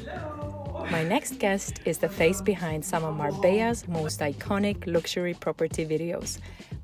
Hello. My next guest is the face behind some of Marbella's most iconic luxury property videos.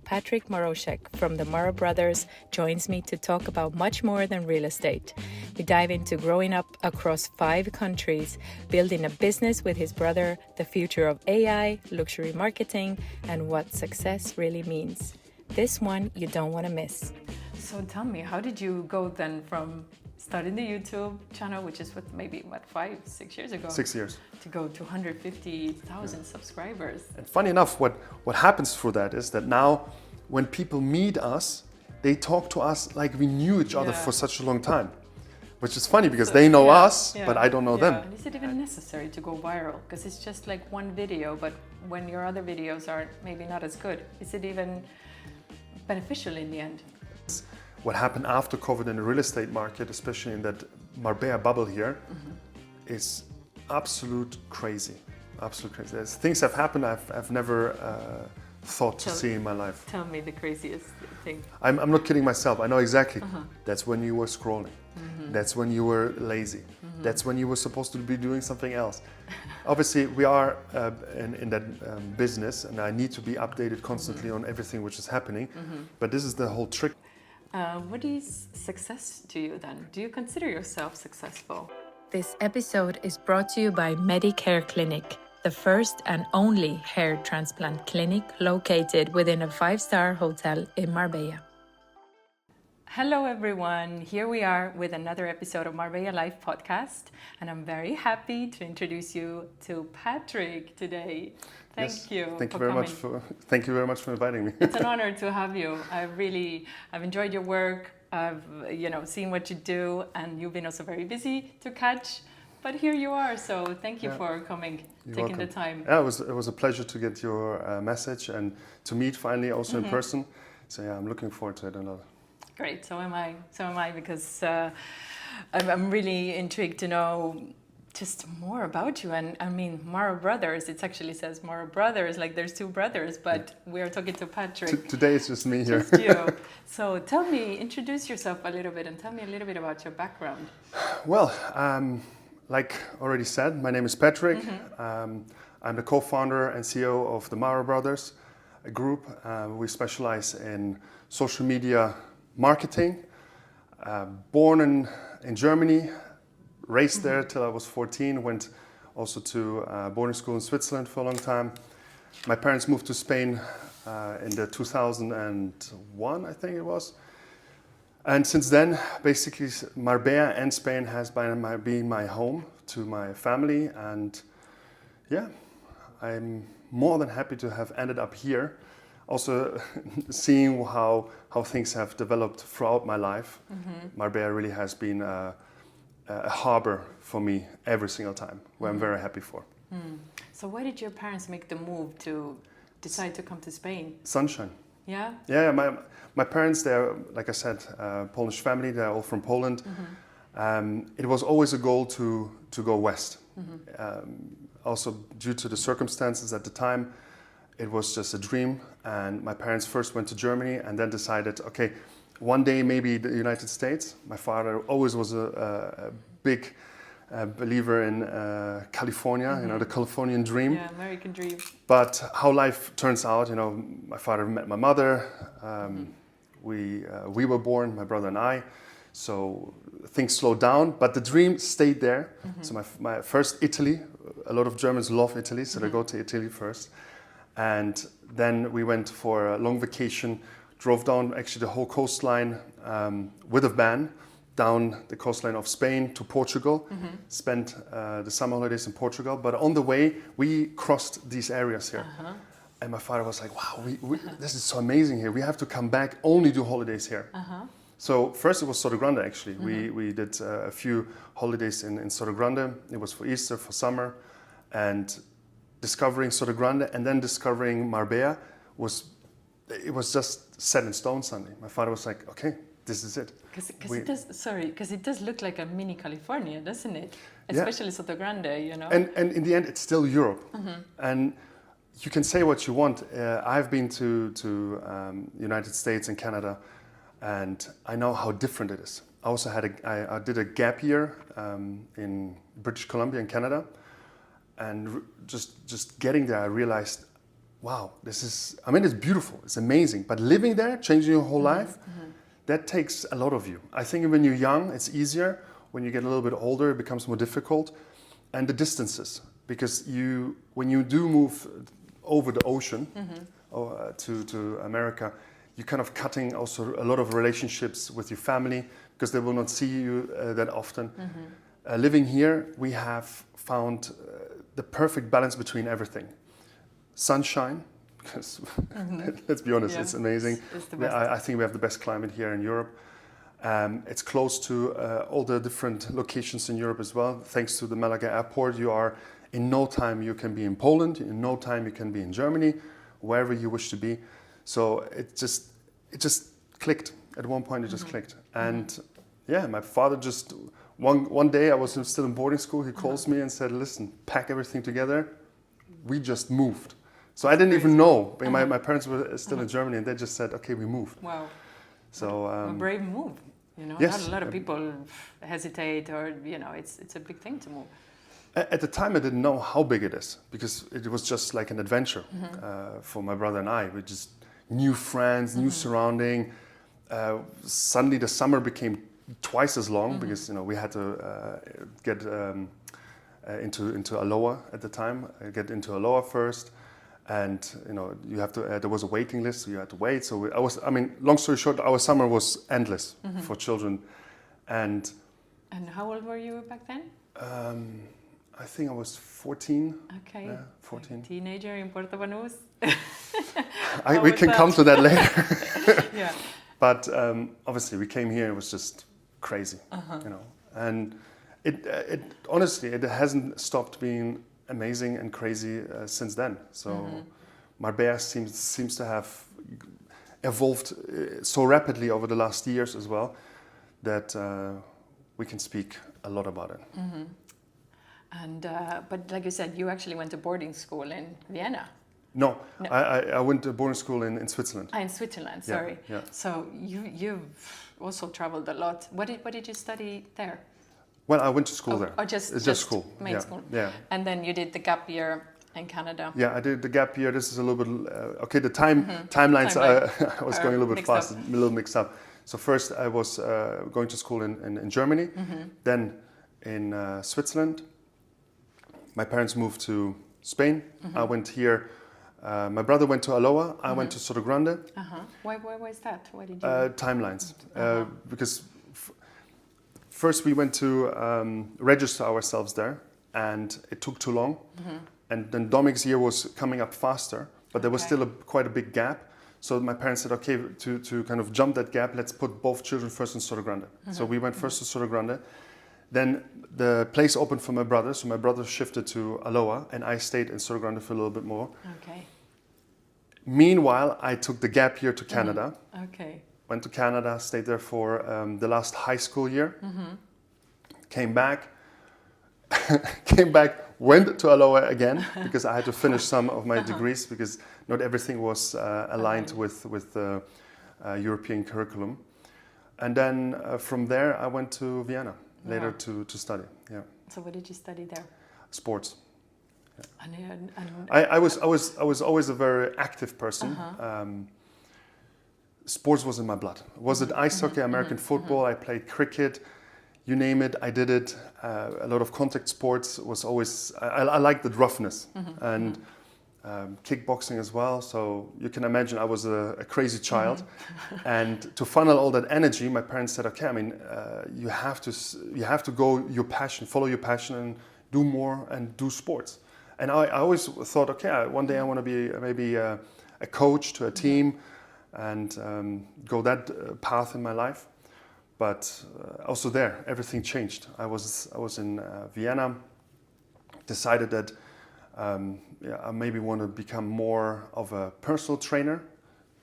Patrick Maroszek from the Maro Brothers joins me to talk about much more than real estate. We dive into growing up across 5 countries, building a business with his brother, the future of AI, luxury marketing, and what success really means. This one you don't want to miss. So tell me, how did you go then from starting the YouTube channel, which is maybe 5-6 years ago? 6 years. To go to 150,000 subscribers. And funny enough, what happens through that is that now when people meet us, they talk to us like we knew each other for such a long time. Which is funny because they know us, but I don't know them. And is it even necessary to go viral? Because it's just like one video, but when your other videos are maybe not as good, is it even beneficial in the end? What happened after COVID in the real estate market, especially in that Marbella bubble here, is absolute crazy. Absolute crazy. There's things have happened I've never thought to see in my life. Tell me the craziest thing. I'm not kidding myself. I know exactly. That's when you were scrolling. That's when you were lazy. That's when you were supposed to be doing something else. Obviously, we are in that business, and I need to be updated constantly on everything which is happening. But this is the whole trick. What is success to you then? Do you consider yourself successful? This episode is brought to you by Medicare Clinic, the first and only hair transplant clinic located within a 5-star hotel in Marbella. Hello everyone, here we are with another episode of Marbella Life podcast, and I'm very happy to introduce you to Patrick today. Thank you very much for inviting me. It's an honor to have you. I've enjoyed your work. I've seen what you do, and you've been also very busy to catch. But here you are, so thank you for coming, taking the time. Yeah, it was a pleasure to get your message and to meet finally also in person. So yeah, I'm looking forward to it a lot. Great, so am I, because I'm really intrigued to know just more about you. And I mean, Maro Brothers, it actually says Maro Brothers, like there's 2 brothers, but we are talking to Patrick. Today it's just me here. Just you. So tell me, introduce yourself a little bit and tell me a little bit about your background. Well, like already said, my name is Patrick. I'm the co-founder and CEO of the Maro Brothers, a group. We specialize in social media marketing. Born in Germany, raised there till I was 14, went also to boarding school in Switzerland for a long time. My parents moved to Spain in the 2001, I think it was. And since then, basically, Marbella and Spain has been my home to my family. And yeah, I'm more than happy to have ended up here. Also, seeing how things have developed throughout my life, Marbella really has been a harbor for me every single time, where I'm very happy for. So why did your parents make the move to decide to come to Spain? Sunshine. Yeah? Yeah, my parents, they're, like I said, Polish family, they're all from Poland. It was always a goal to go west. Also, due to the circumstances at the time, it was just a dream. And my parents first went to Germany and then decided, okay, one day maybe the United States. My father always was a big believer in California, the Californian dream. Yeah, American dream. But how life turns out, my father met my mother. We were born, my brother and I. So things slowed down, but the dream stayed there. So my first Italy, a lot of Germans love Italy, so they go to Italy first. And then we went for a long vacation, drove down actually the whole coastline with a van, down the coastline of Spain to Portugal, spent the summer holidays in Portugal. But on the way, we crossed these areas here. And my father was like, wow, this is so amazing here. We have to come back, only do holidays here. So first it was Soto Grande actually. We did a few holidays in Soto Grande. It was for Easter, for summer. And discovering Soto Grande and then discovering Marbella was just set in stone suddenly. My father was like, okay, this is it. Because it does look like a mini California, doesn't it? Especially Soto Grande, And in the end, it's still Europe. And you can say what you want. I've been to United States and Canada, and I know how different it is. I also I did a gap year in British Columbia in Canada, and just getting there, I realized, wow, it's beautiful, it's amazing, but living there, changing your whole life, that takes a lot of you. I think when you're young, it's easier. When you get a little bit older, it becomes more difficult. And the distances, because when you do move over the ocean to America, you're kind of cutting also a lot of relationships with your family because they will not see you that often. Living here, we have found the perfect balance between everything. Sunshine, because let's be honest, it's amazing. It's the best. I think we have the best climate here in Europe. It's close to all the different locations in Europe as well. Thanks to the Malaga airport, in no time you can be in Poland, in no time you can be in Germany, wherever you wish to be. So it just clicked. At one point it just clicked. And yeah, my father just, one day I was still in boarding school, he calls me and said, listen, pack everything together. We just moved. So I didn't even know. My parents were still in Germany and they just said, okay, we moved. Wow. So a brave move. Yes. Not a lot of people hesitate, or it's a big thing to move. At the time, I didn't know how big it is because it was just like an adventure for my brother and I. We just new friends, new surrounding. Suddenly, the summer became twice as long because we had to get into Aloha at the time. Get into Aloha first. And you have to. There was a waiting list, so you had to wait. So long story short, our summer was endless for children. And how old were you back then? I think I was 14. Okay. Yeah, 14. Teenager in Puerto Banús. We can come to that later. Yeah. But obviously, we came here. It was just crazy, And it honestly, it hasn't stopped being amazing and crazy since then. So Marbella seems to have evolved so rapidly over the last years as well that we can speak a lot about it. And but like you said, you actually went to boarding school in Vienna. No. I went to boarding school in Switzerland. In Switzerland, sorry. Yeah. So you've also traveled a lot. What did you study there? Well, I went to school there. Or just school. Main school. Yeah. And then you did the gap year in Canada. Yeah, I did the gap year. This is a little bit okay. The timelines I was going a little bit fast, a little mixed up. So first I was going to school in Germany, then in Switzerland. My parents moved to Spain. I went here. My brother went to Aloha. I went to Soto Grande. Why was that? Why did you? Timelines. Because first we went to register ourselves there, and it took too long. And then Dominique's year was coming up faster, but there was still quite a big gap. So my parents said, okay, to kind of jump that gap, let's put both children first in Soto Grande. So we went first to Soto Grande. Then the place opened for my brother, so my brother shifted to Aloha, and I stayed in Soto Grande for a little bit more. Okay. Meanwhile, I took the gap year to Canada. Okay. Went to Canada, stayed there for the last high school year. Came back, went to Aloha again because I had to finish some of my degrees because not everything was aligned with the European curriculum. And then from there, I went to Vienna later to study. Yeah. So what did you study there? Sports. Yeah. And I was always a very active person. Sports was in my blood. Was it ice hockey, American football? I played cricket. You name it, I did it. A lot of contact sports was always. I liked the roughness and kickboxing as well. So you can imagine I was a crazy child, and to funnel all that energy, my parents said, "Okay, you have to go your passion, follow your passion, and do more and do sports." And I always thought, okay, one day I want to be maybe a coach to a team, and go that path in my life. But also there, everything changed. I was in Vienna, decided that I maybe want to become more of a personal trainer,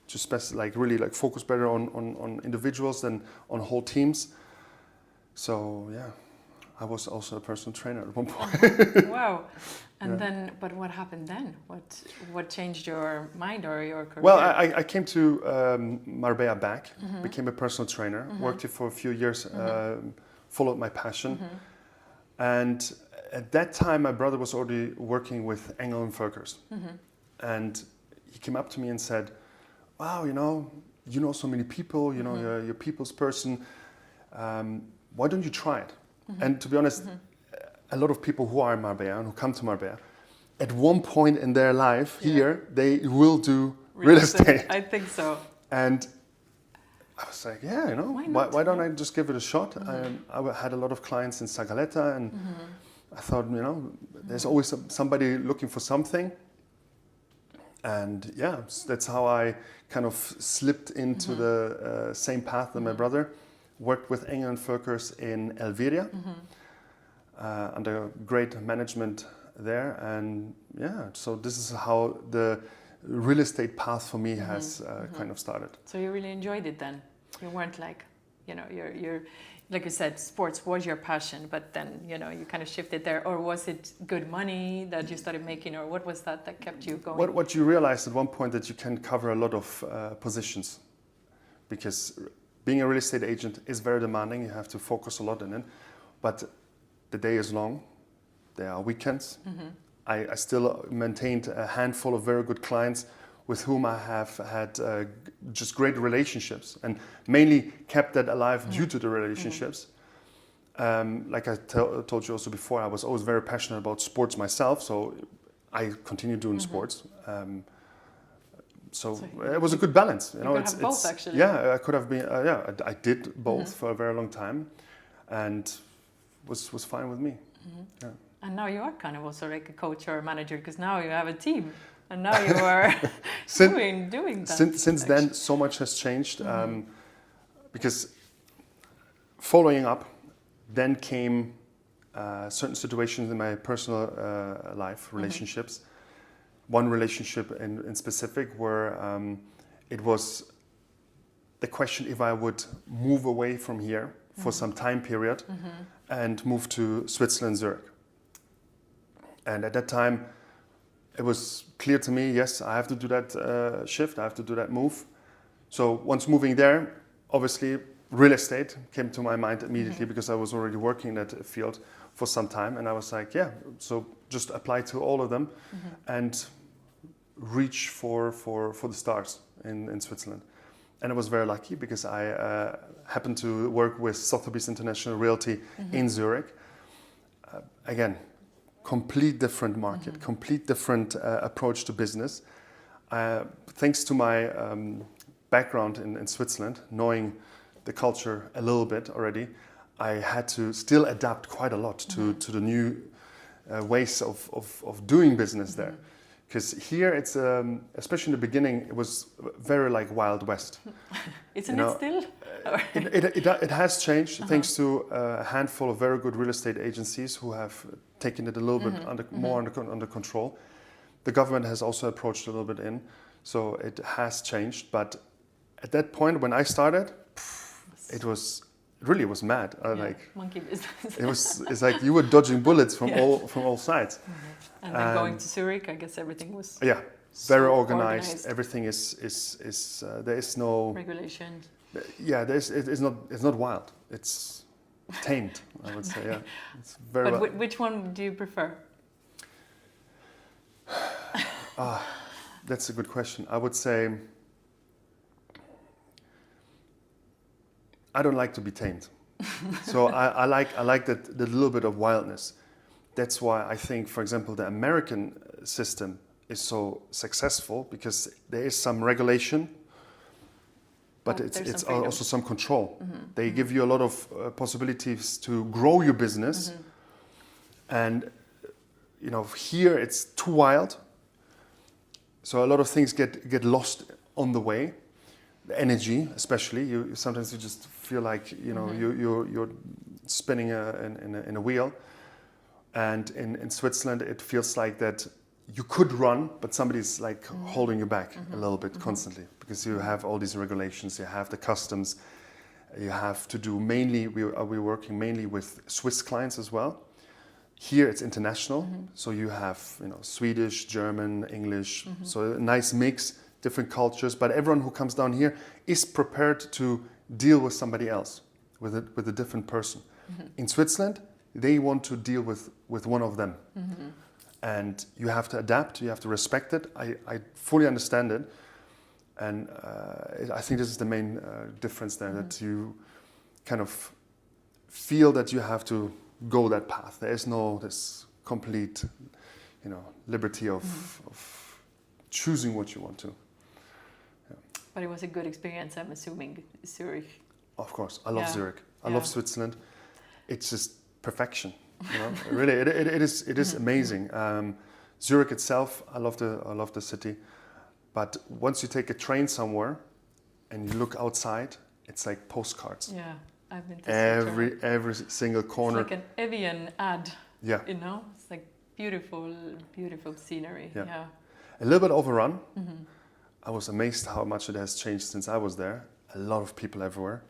to really focus better on individuals than on whole teams. So yeah, I was also a personal trainer at one point. Wow. And then, but what happened then? What changed your mind or your career? Well, I came to Marbella back, became a personal trainer, worked here for a few years, followed my passion. And at that time, my brother was already working with Engel and Völkers. And he came up to me and said, wow, you know so many people, you're a people's person. Why don't you try it? And to be honest, a lot of people who are in Marbella and who come to Marbella, at one point in their life here, they will do real estate. I think so. And I was like, yeah, why don't I just give it a shot? I had a lot of clients in Sagaleta, and I thought, there's always somebody looking for something. And yeah, that's how I kind of slipped into the same path as my brother. Worked with Engel and Völkers in Elveria, under great management there. And yeah, so this is how the real estate path for me has kind of started. So you really enjoyed it then? You weren't like, you're like you said, sports was your passion, but then, you kind of shifted there. Or was it good money that you started making, or what was that kept you going? What you realized at one point that you can cover a lot of positions, because being a real estate agent is very demanding. You have to focus a lot in it, but the day is long. There are weekends. I still maintained a handful of very good clients with whom I have had just great relationships, and mainly kept that alive due to the relationships. Like I told you also before, I was always very passionate about sports myself, so I continued doing sports. So it was a good balance. You could have both, actually. Yeah, I could have been. I did both for a very long time, and was fine with me. Yeah. And now you are kind of also like a coach or a manager, because now you have a team, and now you are doing that. Since then, so much has changed, because following up, then came certain situations in my personal life, relationships. One relationship in specific where it was the question if I would move away from here for some time period and move to Switzerland, Zurich. And at that time, it was clear to me, yes, I have to do that shift, I have to do that move. So once moving there, obviously real estate came to my mind immediately because I was already working in that field for some time. And I was like, yeah, so just apply to all of them and reach for the stars in Switzerland. And I was very lucky because I happened to work with Sotheby's International Realty in Zurich. Again, complete different market, complete different approach to business. Thanks to my background in Switzerland, knowing the culture a little bit already, I had to still adapt quite a lot to the new ways of doing business there. Because here it's, especially in the beginning, it was very like Wild West. Isn't it still? It has changed thanks to a handful of very good real estate agencies who have taken it a little bit more under control. The government has also approached a little bit in, so it has changed. But at that point when I started, it really was mad. Like monkey business. It's like you were dodging bullets from all sides. And then going to Zurich, I guess everything was very organized. Everything is there is no regulation. Yeah, it's not wild. It's tamed, I would say. Yeah, it's very. But which one do you prefer? That's a good question. I would say I don't like to be tamed, so I like that the little bit of wildness. That's why I think, for example, the American system is so successful because there is some regulation, but it's also some control. They give you a lot of possibilities to grow your business, and here it's too wild. So a lot of things get lost on the way. The energy, especially, sometimes you just feel like you're spinning in a wheel. And in Switzerland, it feels like that you could run, but somebody's like holding you back a little bit constantly because you have all these regulations, you have the customs, You have to do mainly, we're working mainly with Swiss clients as well. Here it's international, so you have Swedish, German, English, so a nice mix, different cultures. But everyone who comes down here is prepared to deal with somebody else, with a different person. In Switzerland, they want to deal with one of them, and you have to adapt. You have to respect it. I fully understand it, and I think this is the main difference there, that you kind of feel that you have to go that path. There is no this complete, liberty of choosing what you want to. Yeah. But it was a good experience, I'm assuming, Zurich. Of course, I love Zurich. I Yeah. love Switzerland. It's just perfection. Really, it is amazing. Zurich itself, I love the city. But once you take a train somewhere and you look outside, it's like postcards. Yeah, I've been to Every single corner. It's like an Evian ad. Yeah. It's like beautiful, beautiful scenery. Yeah. A little bit overrun. I was amazed how much it has changed since I was there. A lot of people everywhere.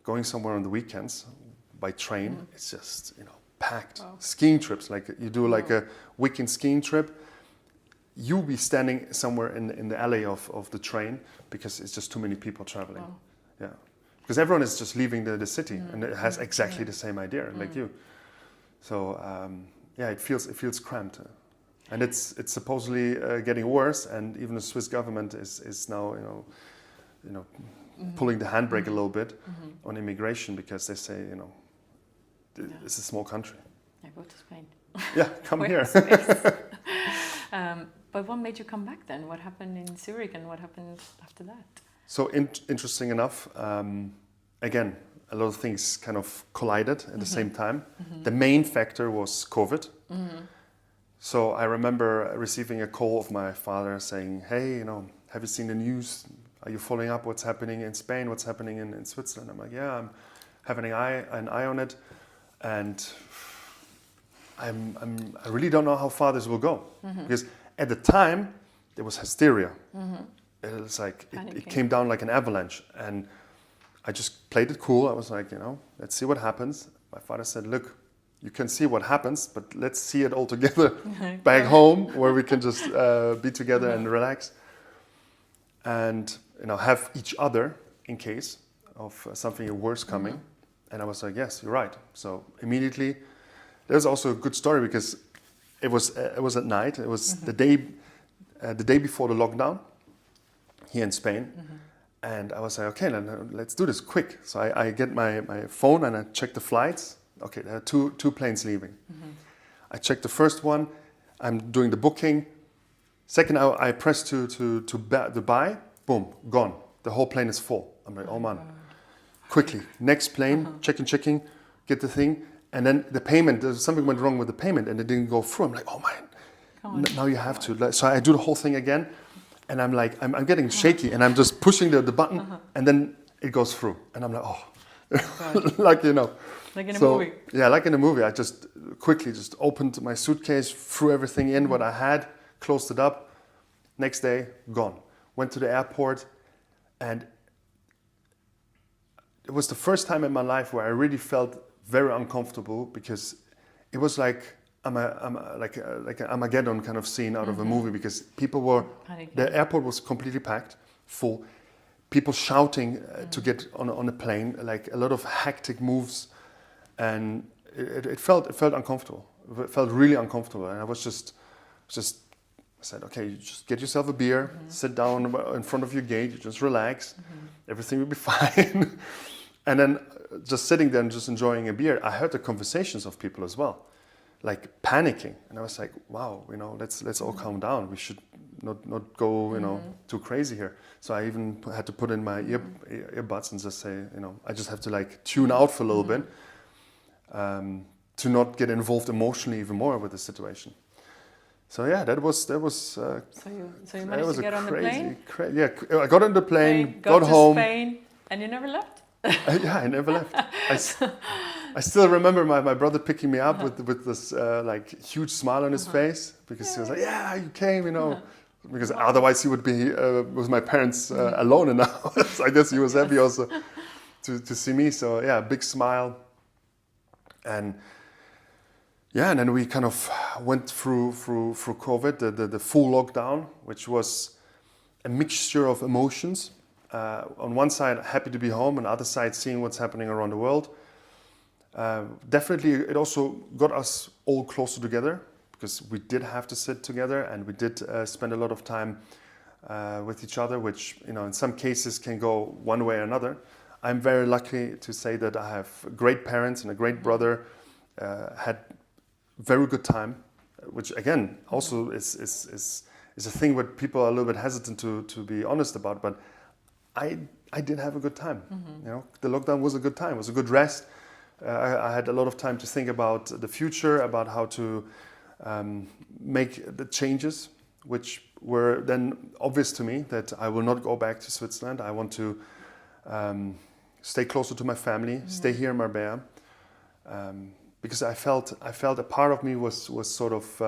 Going somewhere on the weekends by train, it's just, packed. Wow. Skiing trips, like you do like a weekend skiing trip, you'll be standing somewhere in the alley of the train because it's just too many people traveling. Wow. Yeah. Because everyone is just leaving the city and it has exactly the same idea like you. So it feels cramped. And it's supposedly getting worse, and even the Swiss government is now pulling the handbrake a little bit on immigration, because they say it's a small country. Yeah, go to Spain. Yeah, come here. But what made you come back then? What happened in Zurich and what happened after that? So interesting enough, again, a lot of things kind of collided at the same time. The main factor was COVID. So I remember receiving a call of my father saying, hey, have you seen the news? Are you following up what's happening in Spain? What's happening in Switzerland? I'm like, yeah, I'm having an eye on it. And I really don't know how far this will go. Because at the time, there was hysteria. It was like, it came down like an avalanche. And I just played it cool. I was like, let's see what happens. My father said, look, you can see what happens, but let's see it all together back home, where we can just be together and relax. And have each other in case of something worse coming. And I was like, yes, you're right. So immediately, there's also a good story, because it was at night. It was the day before the lockdown here in Spain. And I was like, okay, then let's do this quick. So I get my phone and I check the flights. Okay, there are two planes leaving. I check the first one. I'm doing the booking. Second, I press to buy. Boom, gone. The whole plane is full. I'm like, oh man. Quickly, next plane, checking, get the thing. And then the payment, something went wrong with the payment and it didn't go through. I'm like, oh man, now you have to. So I do the whole thing again. And I'm like, I'm getting shaky, and I'm just pushing the button, and then it goes through. And I'm like, oh, like, Like in a movie. Yeah, like in a movie. I just quickly just opened my suitcase, threw everything in, what I had, closed it up. Next day, gone. Went to the airport, and it was the first time in my life where I really felt very uncomfortable, because it was like like an Armageddon kind of scene out of a movie, because people were, the airport was completely packed, full, people shouting to get on a plane, like a lot of hectic moves, and it felt uncomfortable. It felt really uncomfortable, and I was just I said, okay, you just get yourself a beer, sit down in front of your gate, you just relax, everything will be fine. And then just sitting there and just enjoying a beer, I heard the conversations of people as well, like panicking. And I was like, wow, let's all calm down. We should not go, too crazy here. So I even had to put in my earbuds and just say, I just have to like tune out for a little bit, to not get involved emotionally even more with the situation. So yeah, that was. So you managed to get on the plane? Yeah, I got on the plane, got to home. Spain, and you never left? Yeah, I never left. I still remember my brother picking me up with this like huge smile on his face, because he was like, yeah, you came, because otherwise he would be with my parents alone in the house. I guess he was happy also. to see me. So yeah, big smile. And yeah, and then we kind of went through COVID, the full lockdown, which was a mixture of emotions. On one side, happy to be home, on the other side, seeing what's happening around the world. Definitely, it also got us all closer together because we did have to sit together and we did spend a lot of time with each other, which in some cases can go one way or another. I'm very lucky to say that I have great parents and a great brother. Had very good time, which again also is a thing where people are a little bit hesitant to be honest about. But I did have a good time. The lockdown was a good time. It was a good rest. I had a lot of time to think about the future, about how to make the changes, which were then obvious to me that I will not go back to Switzerland. I want to stay closer to my family, stay here in Marbella, because I felt a part of me was sort of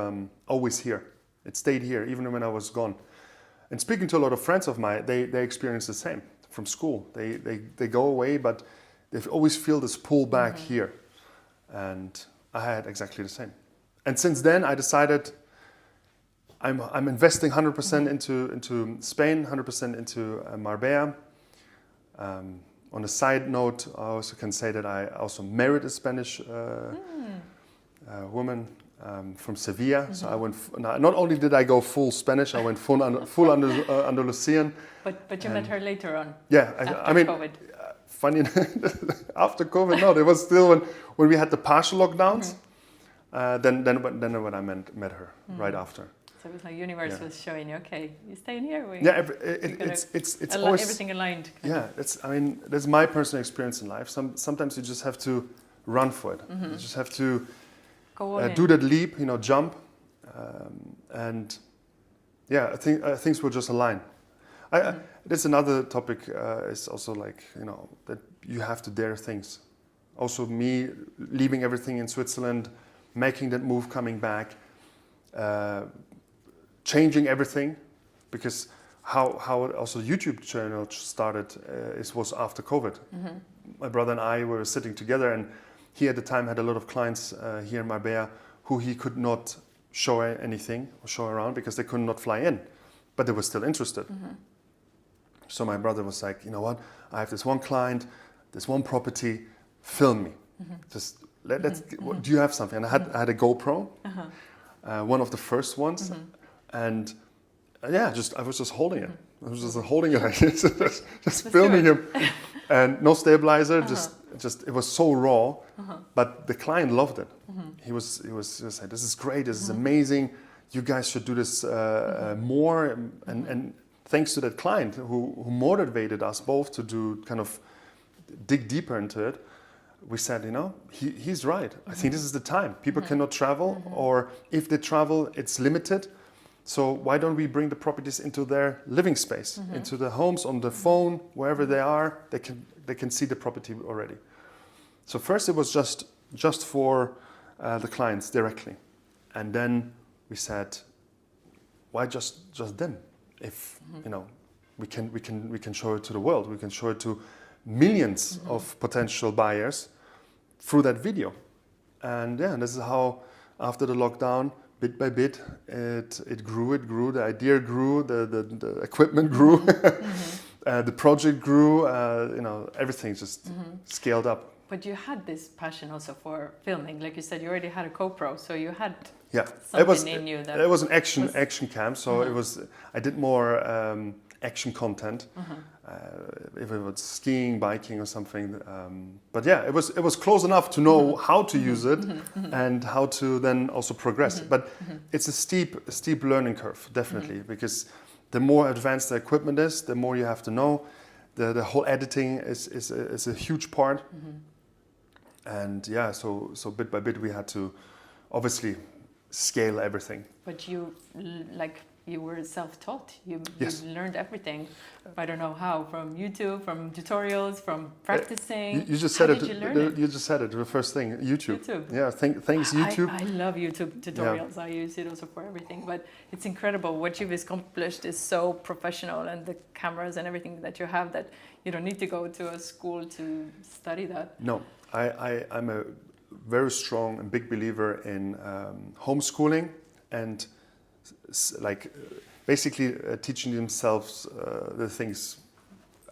always here. It stayed here even when I was gone. And speaking to a lot of friends of mine, they experience the same from school. They go away, but they always feel this pull back here. And I had exactly the same. And since then, I decided I'm investing 100% into Spain, 100% into Marbella. On a side note, I also can say that I also married a Spanish woman from Sevilla. So I went. Not only did I go full Spanish, I went full Andalusian. But you met her later on. Yeah, I mean, COVID. Funny after COVID. No, it was still when we had the partial lockdowns. Then when I met her right after. So it was like universe was showing you, okay, you staying here. It's always everything aligned. Yeah, that's my personal experience in life. Sometimes you just have to run for it. You just have to do that leap, jump, and yeah, I think things will just align. That's another topic. Is also like that you have to dare things. Also, me leaving everything in Switzerland, making that move, coming back. Changing everything, because how also the YouTube channel started was after COVID. My brother and I were sitting together, and he at the time had a lot of clients here in Marbella who he could not show anything or show around because they could not fly in, but they were still interested. So my brother was like, you know what? I have this one client, this one property. Film me. Just let's. Do you have something? And I had a GoPro, one of the first ones. And I was just holding it. I was just holding it like this, just filming him, and no stabilizer. Just it was so raw, but the client loved it. He was just like, "This is great. This is amazing. You guys should do this more." And thanks to that client who motivated us both to do kind of dig deeper into it, we said, he's right. I think this is the time. People cannot travel, or if they travel, it's limited. So why don't we bring the properties into their living space, into the homes, on the phone, wherever they are, they can see the property already. So first it was just for the clients directly, and then we said, why just them? If we can show it to the world, we can show it to millions of potential buyers through that video, and this is how after the lockdown. Bit by bit, it grew. The idea grew. The equipment grew. The project grew. Everything just scaled up. But you had this passion also for filming, like you said. You already had a GoPro, so you had something in you that it was an action cam. So it was. I did more action content. If it was skiing, biking, or something. But yeah, it was close enough to know how to use it and how to then also progress. But it's a steep learning curve, definitely, because the more advanced the equipment is, the more you have to know. The whole editing is a huge part. And yeah, so bit by bit we had to obviously scale everything. But you you were self-taught. Yes. You learned everything. I don't know how, from YouTube, from tutorials, from practicing. You just How said did it. you learn it? You just said it. The first thing, YouTube. YouTube. Yeah. Thanks YouTube. I love YouTube tutorials. I use it also for everything. But it's incredible what you've accomplished is so professional, and the cameras and everything that you have, that you don't need to go to a school to study that. No, I'm a very strong and big believer in homeschooling and basically teaching themselves the things.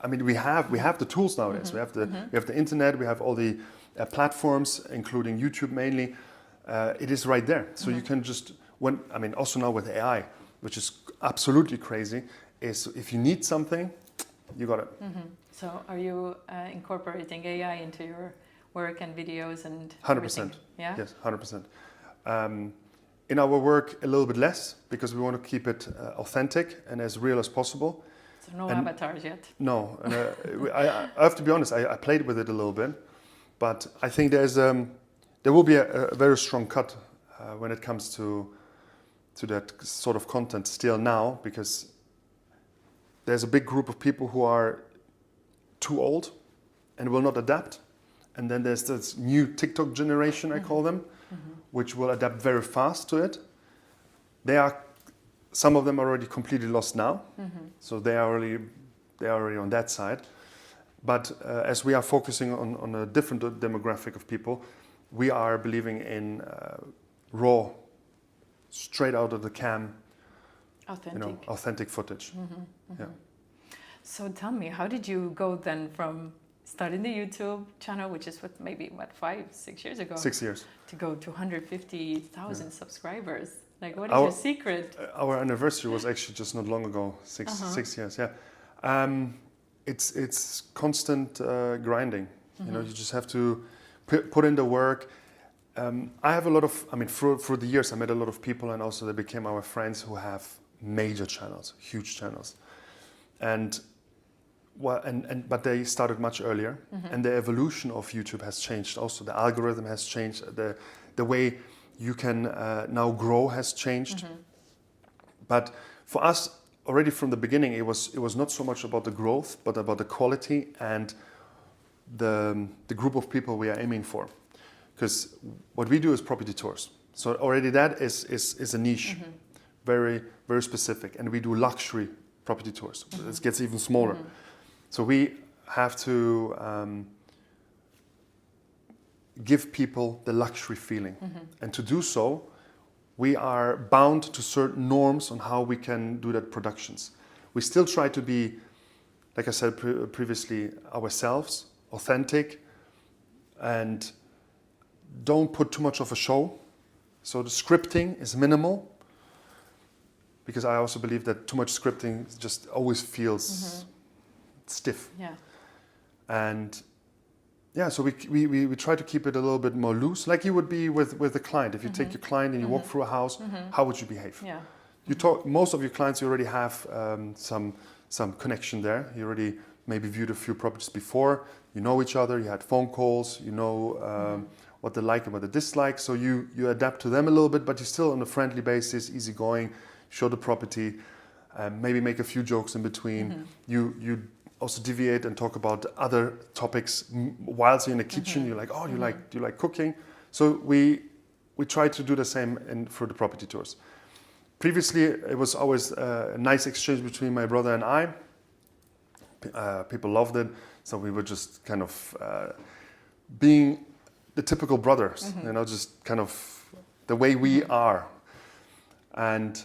I mean, we have the tools nowadays. Mm-hmm. We have the internet. We have all the platforms, including YouTube mainly. It is right there, so you can just also now with AI, which is absolutely crazy. Is if you need something, you got it. Mm-hmm. So are you incorporating AI into your work and videos and 100%. everything? Yeah? Yes, 100%. In our work, a little bit less, because we want to keep it authentic and as real as possible. So no avatars yet? No. And, I have to be honest, I played with it a little bit, but I think there will be a very strong cut when it comes to that sort of content still now, because there's a big group of people who are too old and will not adapt. And then there's this new TikTok generation, I call them, which will adapt very fast to it. Some of them are already completely lost now, so they are already on that side. But as we are focusing on a different demographic of people, we are believing in raw, straight out of the cam, authentic footage. Yeah. So tell me, how did you go then from starting the YouTube channel, which is 5-6 years ago, 6 years, to go to 150,000 subscribers? Like, what is Our- your secret? Our anniversary was actually just not long ago, 6 years. Yeah, it's constant grinding. You just have to put in the work. I have a lot of. Through the years, I met a lot of people, and also they became our friends who have major channels, huge channels, but they started much earlier, and the evolution of YouTube has changed. Also, the algorithm has changed. The way you can now grow has changed. But for us, already from the beginning, it was not so much about the growth, but about the quality and the group of people we are aiming for. Because what we do is property tours. So already that is a niche, very, very specific. And we do luxury property tours. It gets even smaller. So we have to give people the luxury feeling. And to do so, we are bound to certain norms on how we can do that productions. We still try to be, like I said previously, ourselves, authentic, and don't put too much of a show. So the scripting is minimal, because I also believe that too much scripting just always feels stiff. Yeah. And yeah, so we try to keep it a little bit more loose, like you would be with a client. If you take your client and you walk through a house, how would you behave? Yeah. You talk. Most of your clients, you already have some connection there. You already maybe viewed a few properties before. You know each other. You had phone calls. You know what they like and what they dislike. So you adapt to them a little bit, but you're still on a friendly basis, easygoing. Show the property, maybe make a few jokes in between. You also deviate and talk about other topics whilst you're in the kitchen. You're like, oh, do you like cooking? So we try to do the same for the property tours. Previously, it was always a nice exchange between my brother and I. People loved it, so we were just kind of being the typical brothers, just kind of the way we are. And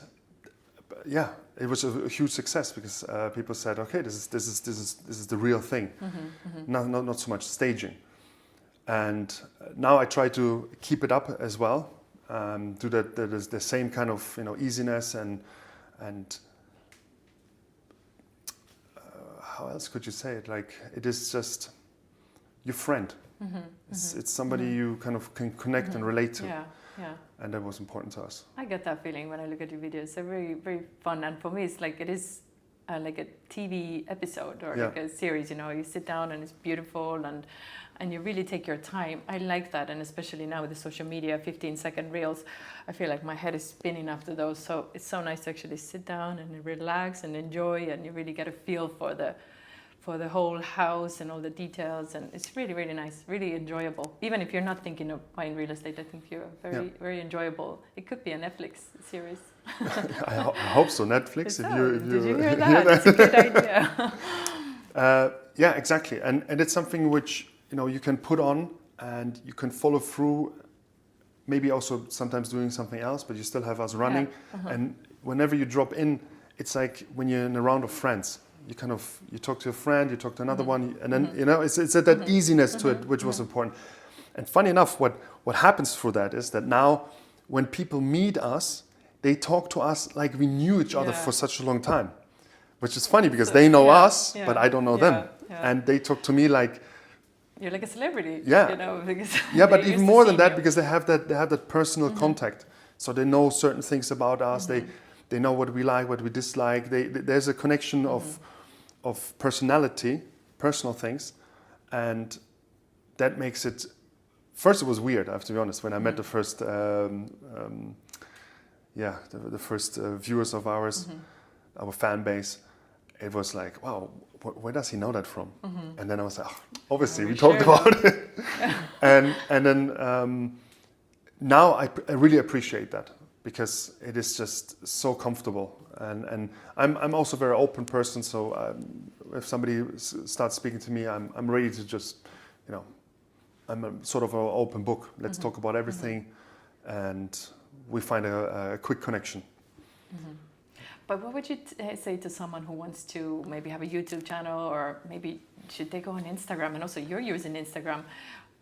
yeah, it was a huge success, because people said, okay, this is the real thing, not so much staging. And now I try to keep it up as well, do the same kind of easiness and how else could you say it? Like, it is just your friend. It's somebody you kind of can connect and relate to. Yeah. Yeah. And that was important to us. I get that feeling when I look at your videos. They're very, very fun. And for me, it's like, it is like a TV episode or Yeah. like a series. You know, you sit down and it's beautiful and you really take your time. I like that, and especially now with the social media 15-second reels, I feel like my head is spinning after those. So it's so nice to actually sit down and relax and enjoy, and you really get a feel for the whole house and all the details, and it's really, really nice, really enjoyable. Even if you're not thinking of buying real estate, I think you're very enjoyable. It could be a Netflix series. I hope so. Netflix. Did you hear that? It's a good idea. Yeah, exactly. And it's something which you can put on and you can follow through. Maybe also sometimes doing something else, but you still have us running. Yeah. And whenever you drop in, it's like when you're in a round of friends. You talk to a friend, you talk to another one, and then it's that easiness to it, which was important. And funny enough, what happens through that is that now when people meet us, they talk to us like we knew each other for such a long time, which is funny because they know us, but I don't know them, and they talk to me like you're like a celebrity. Yeah, because but even more than that, because they have that personal contact, so they know certain things about us. They know what we like, what we dislike. There's a connection of personality, personal things, and that makes it. First, it was weird. I have to be honest. When I met the first, the first viewers of ours, our fan base, it was like, wow, where does he know that from? And then I was like, obviously we talked about it, and then now I really appreciate that. Because it is just so comfortable, and I'm also a very open person. So if somebody starts speaking to me, I'm ready to just, I'm a sort of an open book. Let's talk about everything, and we find a quick connection. But what would you say to someone who wants to maybe have a YouTube channel, or maybe should they go on Instagram? And also, you're using Instagram.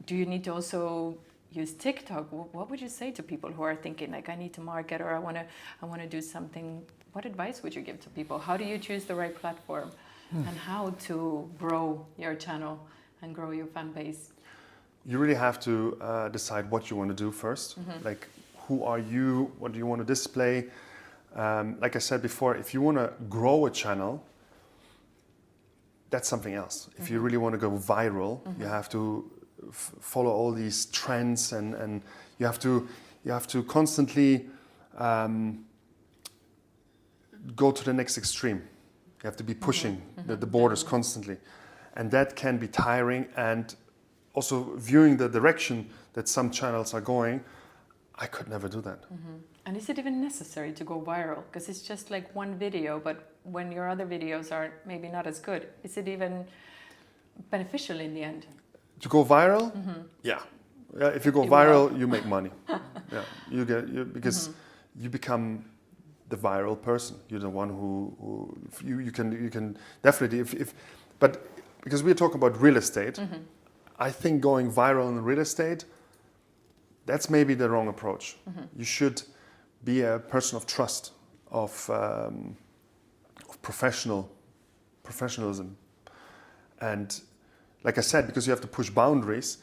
Do you need to also use TikTok? What would you say to people who are thinking like, I need to market, or I want to do something? What advice would you give to people? How do you choose the right platform, and how to grow your channel and grow your fan base? You really have to decide what you want to do first. Like, who are you? What do you want to display? Like I said before, if you want to grow a channel, that's something else. If you really want to go viral, you have to follow all these trends, and you have to constantly go to the next extreme. You have to be pushing the borders constantly, and that can be tiring. And also viewing the direction that some channels are going, I could never do that. And is it even necessary to go viral? Because it's just like one video, but when your other videos are maybe not as good, is it even beneficial in the end? To go viral, yeah. If you go viral, you make money. Yeah, because you become the viral person. You're the one who you can definitely but because we're talking about real estate, I think going viral in real estate, that's maybe the wrong approach. You should be a person of trust, of professionalism, and like I said, because you have to push boundaries,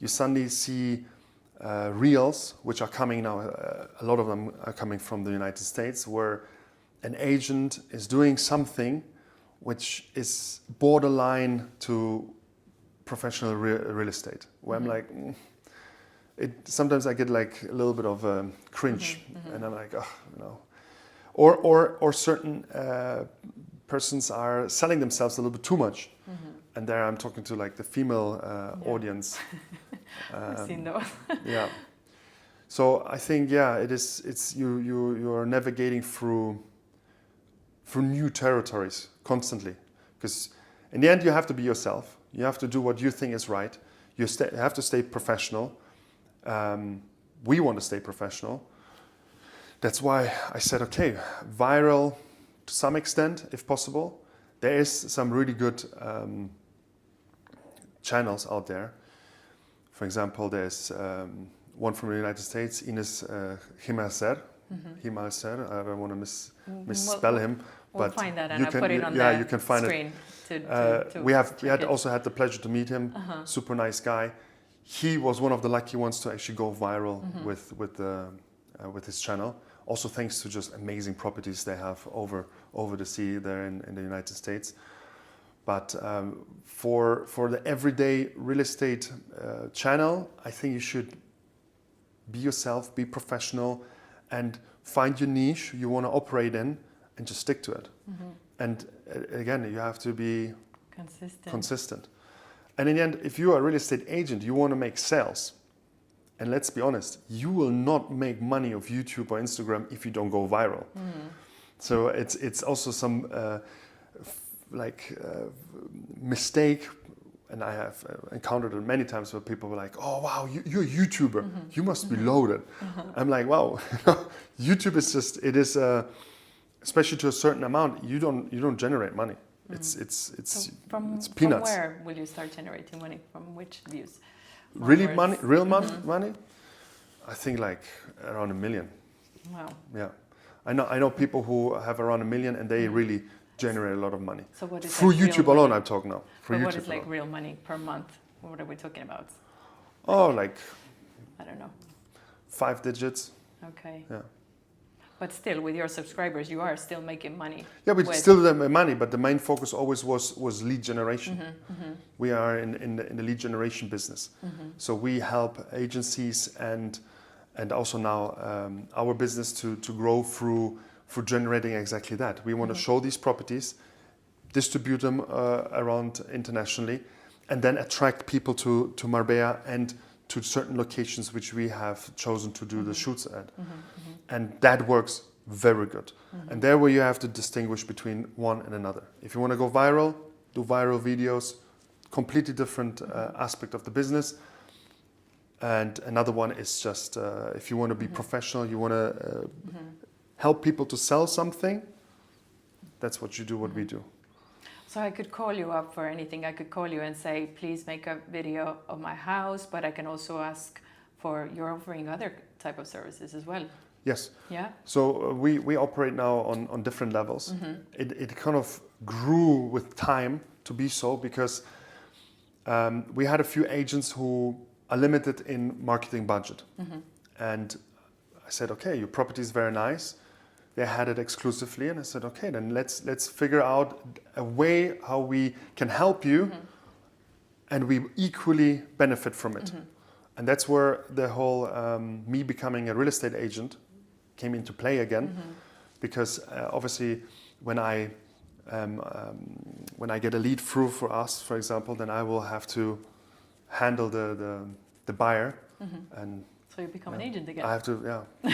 you suddenly see reels, which are coming now, a lot of them are coming from the United States, where an agent is doing something which is borderline to professional real estate, where I'm like, sometimes I get like a little bit of cringe, and I'm like, or certain persons are selling themselves a little bit too much. And there I'm talking to like the female audience. I've seen those. Yeah. So I think it's you're navigating through new territories constantly, because in the end you have to be yourself. You have to do what you think is right. You have to stay professional. We want to stay professional. That's why I said, okay, viral to some extent, if possible. There is some really good channels out there. For example, there's one from the United States, Ines Himalser. Himalser, I don't want to misspell him. We'll find that and I'll put it on the you can find screen. We had also had the pleasure to meet him. Super nice guy. He was one of the lucky ones to actually go viral with his channel. Also thanks to just amazing properties they have over the sea there in the United States. But for the everyday real estate channel, I think you should be yourself, be professional, and find your niche you want to operate in, and just stick to it. And again, you have to be consistent. And in the end, if you are a real estate agent, you want to make sales. And let's be honest, you will not make money off YouTube or Instagram if you don't go viral. So it's also some mistake, and I have encountered it many times where people were like, "Oh wow, you're a YouTuber, you must be loaded." I'm like, "Wow, YouTube is just especially to a certain amount, you don't generate money. It's From peanuts." where will you start generating money? From which views? Really money, real money? I think like around 1 million. Wow. Yeah, I know people who have around 1 million, and they really generate a lot of money. So what is through like YouTube real alone? money? I'm talking now. But what is like real money per month? What are we talking about? Oh, like I don't know. 5 digits. Okay. Yeah. But still, with your subscribers, you are still making money. Yeah, we still do money, but the main focus always was lead generation. We are in the lead generation business, so we help agencies and also now our business to grow through generating exactly that. We want to show these properties, distribute them around internationally, and then attract people to Marbella and to certain locations which we have chosen to do the shoots at. And that works very good. And there where you have to distinguish between one and another. If you want to go viral, do viral videos, completely different aspect of the business. And another one is just if you want to be professional, you want to help people to sell something, that's what you do, what we do. So I could call you up for anything. I could call you and say, please make a video of my house, but I can also ask for, you're offering other type of services as well. Yes. Yeah. So we operate now on different levels. It kind of grew with time to be so because we had a few agents who are limited in marketing budget. And I said, okay, your property is very nice. They had it exclusively, and I said, okay, then let's figure out a way how we can help you, and we equally benefit from it. And that's where the whole me becoming a real estate agent came into play again, because obviously when I get a lead through for us, for example, then I will have to handle the buyer, and so you become an agent again. I have to, yeah.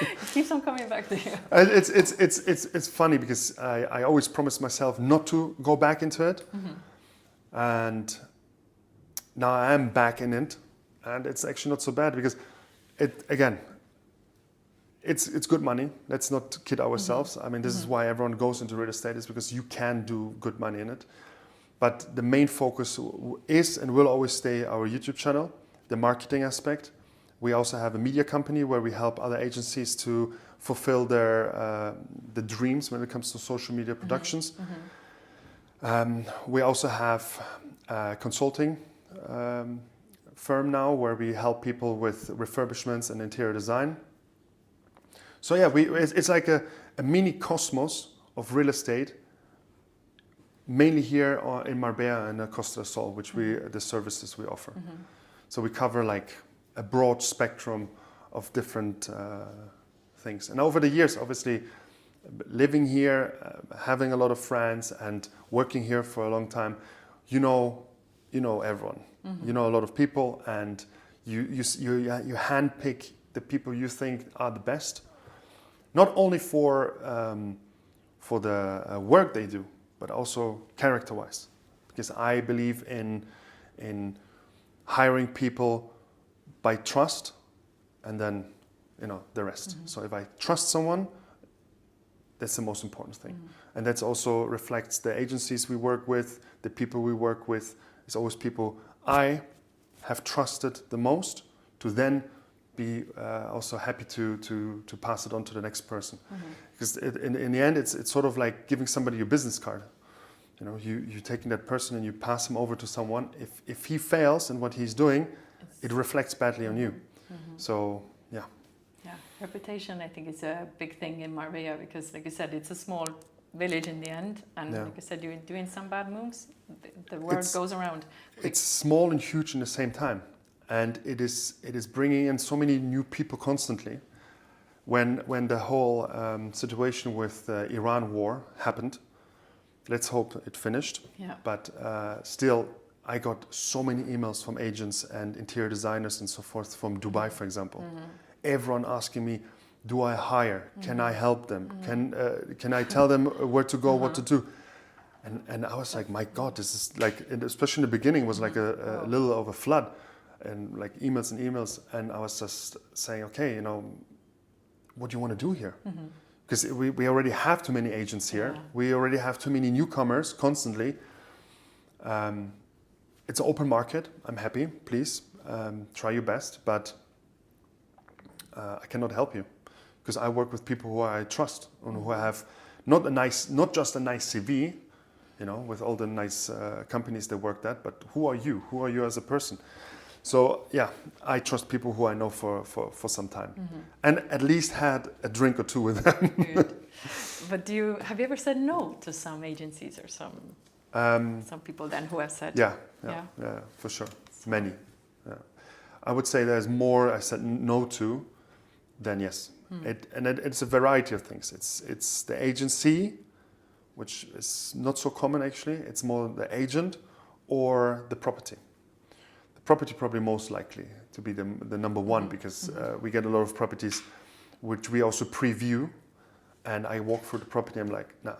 It keeps on coming back to you. It's funny because I always promised myself not to go back into it, and now I am back in it, and it's actually not so bad because it's good money. Let's not kid ourselves. I mean, this is why everyone goes into real estate, is because you can do good money in it. But the main focus is and will always stay our YouTube channel, the marketing aspect. We also have a media company where we help other agencies to fulfill their the dreams when it comes to social media productions. We also have a consulting firm now where we help people with refurbishments and interior design. So yeah, it's like a mini cosmos of real estate, mainly here in Marbella and Costa del Sol, which the services we offer. So we cover like a broad spectrum of different things. And over the years, obviously, living here, having a lot of friends and working here for a long time, you know everyone. You know a lot of people, and you handpick the people you think are the best. Not only for the work they do, but also character-wise, because I believe in hiring people by trust, and then the rest. So if I trust someone, that's the most important thing, and that also reflects the agencies we work with, the people we work with. It's always people I have trusted the most to then be also happy to pass it on to the next person, because in the end it's sort of like giving somebody your business card. You're taking that person and you pass him over to someone. If he fails in what he's doing, it reflects badly on you. So yeah. Reputation, I think, is a big thing in Marbella because, like you said, it's a small village in the end, and Yeah. like you said, you're doing some bad moves, the word goes around. It's small and huge in the same time, and it is bringing in so many new people constantly. When the whole situation with the Iran war happened, let's hope it finished. Yeah. But still, I got so many emails from agents and interior designers and so forth from Dubai, for example. Everyone asking me, do I hire? Can I help them? Can I tell them where to go, what to do? And I was like, my God, this is like, and especially in the beginning, was like a little of a flood, and like emails and emails. And I was just saying, okay, what do you want to do here? Because we already have too many agents here. Yeah. We already have too many newcomers constantly. It's an open market. I'm happy. Please try your best, but I cannot help you because I work with people who I trust and who have not just a nice CV, with all the nice companies they worked at, but who are you? Who are you as a person? So yeah, I trust people who I know for some time, and at least had a drink or two with them. Good. But have you ever said no to some agencies or some people then who have said Yeah, for sure. Many. Yeah. I would say there's more I said no to than yes. It's a variety of things. It's the agency, which is not so common actually. It's more the agent or the property. The property probably most likely to be the number one because we get a lot of properties which we also preview, and I walk through the property. I'm like, no.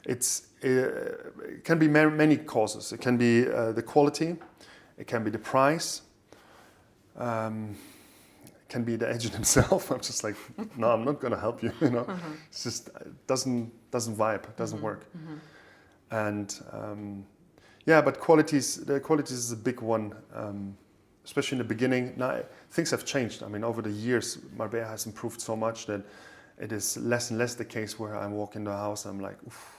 It can be many causes. It can be the quality. It can be the price. It can be the agent himself. I'm just like, no, I'm not going to help you. It's just it doesn't vibe. It doesn't work. And but the qualities is a big one, especially in the beginning. Now things have changed. I mean, over the years, Marbella has improved so much that it is less and less the case where I walk into a house and I'm like, oof,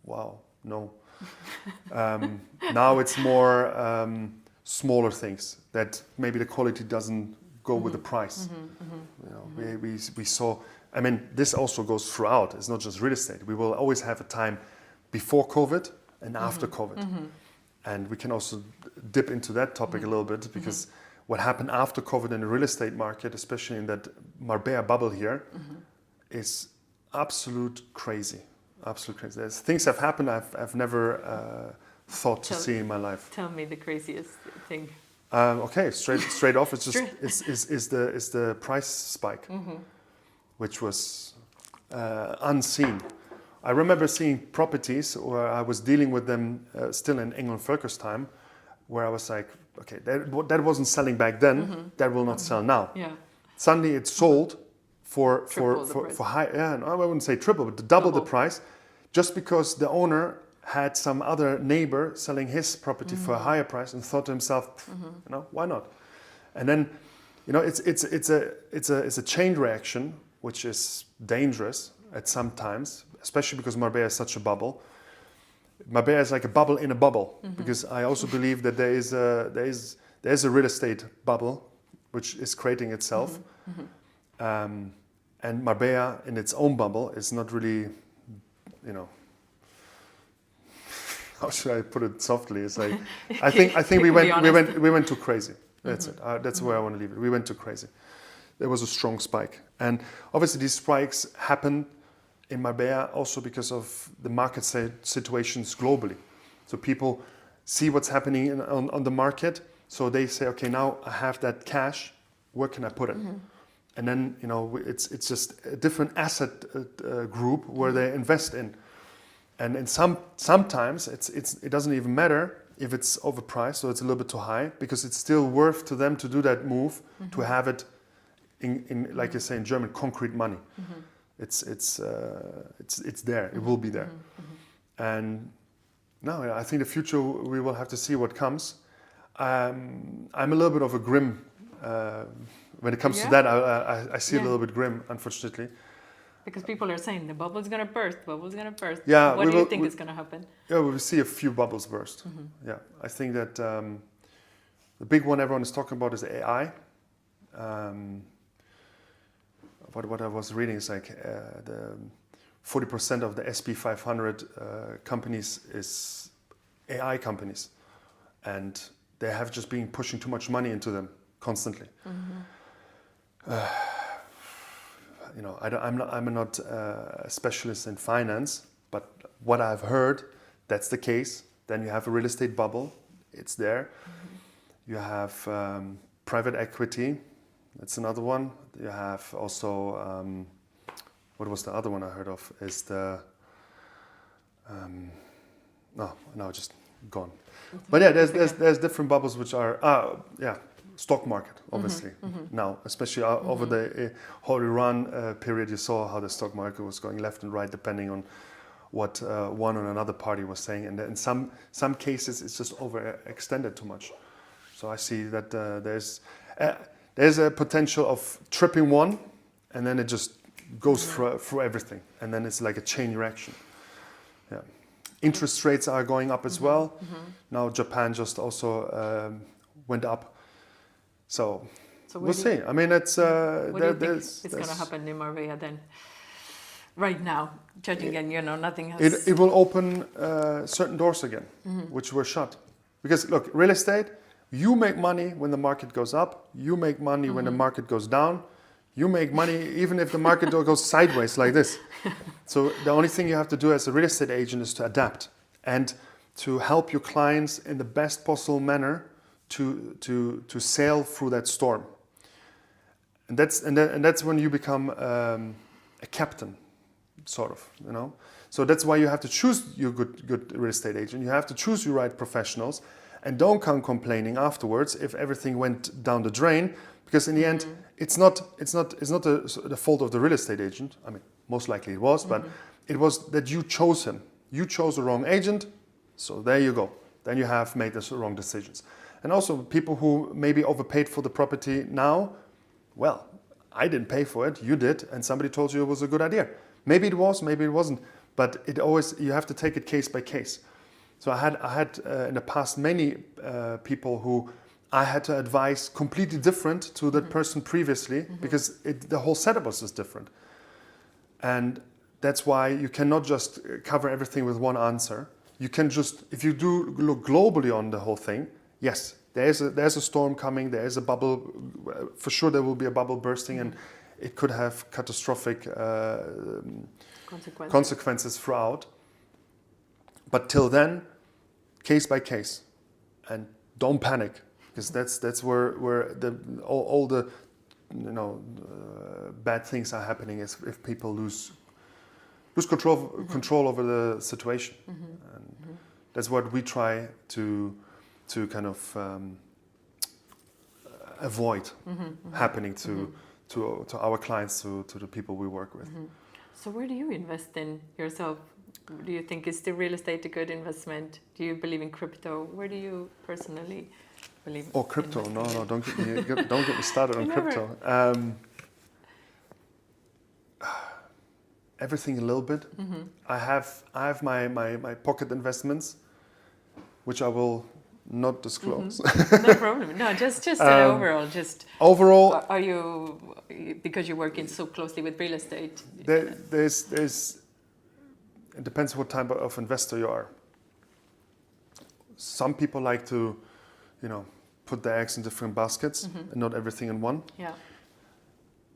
wow, no. Now it's more smaller things that maybe the quality doesn't go with the price. We saw. I mean, this also goes throughout. It's not just real estate. We will always have a time before COVID and after COVID, and we can also dip into that topic a little bit because what happened after COVID in the real estate market, especially in that Marbella bubble here, is absolute crazy. Absolute crazy. There's things have happened I've never thought to see in my life. Tell me the craziest thing. Okay, straight off, it's just is the price spike, which was unseen. I remember seeing properties where I was dealing with them still in England Focus time, where I was like, okay, that wasn't selling back then. That will not sell now. Yeah. Suddenly it sold for high. Yeah, no, I wouldn't say triple, but double the price, just because the owner had some other neighbor selling his property for a higher price and thought to himself, why not? And then, it's a chain reaction which is dangerous at some times, especially because Marbella is such a bubble. Marbella is like a bubble in a bubble, because I also believe that there is a real estate bubble which is creating itself, and Marbella in its own bubble is not really, how should I put it softly? It's like I think we went too crazy. That's it. That's where I want to leave it. We went too crazy. There was a strong spike, and obviously these spikes happen in Marbella also because of the market situations globally. So people see what's happening on the market, so they say, okay, now I have that cash. Where can I put it? And then it's just a different asset group where they invest in. And sometimes it doesn't even matter if it's overpriced, so it's a little bit too high, because it's still worth to them to do that move, to have it in like you say in German, concrete money. It's there. It will be there. And no, I think the future we will have to see what comes. I'm a little bit of a grim when it comes to that. I see a little bit grim, unfortunately. Because people are saying the bubble's going to burst, Yeah, what do you think is going to happen? Yeah, we will see a few bubbles burst. Yeah, I think that the big one everyone is talking about is AI. what I was reading is like the 40% of the SP 500 companies is AI companies, and they have just been pushing too much money into them constantly. I'm not a specialist in finance, but what I've heard, that's the case. Then you have a real estate bubble, it's there. You have private equity, that's another one. You have also, what was the other one I heard of? Is the, just gone. But yeah, there's different bubbles which are, stock market, obviously. Now, especially over the whole Iran period, you saw how the stock market was going left and right depending on what one or another party was saying. And in some cases, it's just overextended too much. So I see that there's a potential of tripping one, and then it just goes through everything. And then it's like a chain reaction. Yeah. Interest rates are going up as well. Now Japan just also went up. So we'll see. I mean, it's what do you think is going to happen in Marbella then? Right now, judging and nothing has. It will open certain doors again, which were shut. Because look, real estate, you make money when the market goes up. You make money when the market goes down. You make money even if the market goes sideways like this. So the only thing you have to do as a real estate agent is to adapt and to help your clients in the best possible manner to sail through that storm. And that's when you become a captain, sort of, So that's why you have to choose your good real estate agent. You have to choose your right professionals, and don't come complaining afterwards if everything went down the drain. Because in the end, it's not the fault of the real estate agent. I mean, most likely it was, but it was that you chose him. You chose the wrong agent, so there you go. Then you have made the wrong decisions. And also people who maybe overpaid for the property now, well, I didn't pay for it, you did, and somebody told you it was a good idea. Maybe it was, maybe it wasn't, but you have to take it case by case. So I had in the past many people who I had to advise completely different to that person previously, because the whole setup was just different. And that's why you cannot just cover everything with one answer. You can just, if you do look globally on the whole thing, yes, there's a storm coming, there is a bubble, for sure there will be a bubble bursting, and it could have catastrophic consequences throughout. But till then, case by case, and don't panic, because that's where all the bad things are happening, is if people lose control over the situation. And that's what we try to kind of avoid happening to our clients, to the people we work with. So where do you invest in yourself? Do you think is the real estate a good investment? Do you believe in crypto? Where do you personally believe? Oh, crypto! No, don't get me started on crypto. Everything a little bit. I have my pocket investments, which I will not disclose. No problem. No, just overall. Overall, are you, because you're working so closely with real estate? There's. It depends what type of investor you are. Some people like to, put their eggs in different baskets and not everything in one. Yeah.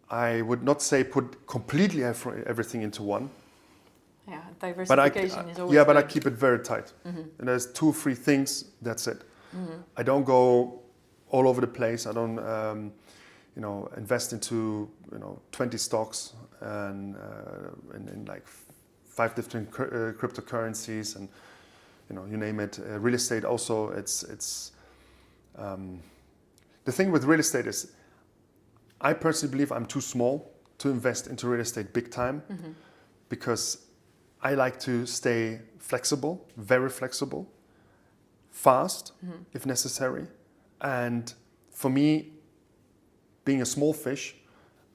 I would not say put completely everything into one. Yeah, diversification is always yeah, but good. I keep it very tight. And there's 2 or 3 things, that's it. I don't go all over the place. I don't, invest into, 20 stocks and in like 5 different cryptocurrencies, and you name it. Real estate also. It's the thing with real estate is, I personally believe I'm too small to invest into real estate big time, because I like to stay flexible, very flexible, fast if necessary, and for me, being a small fish,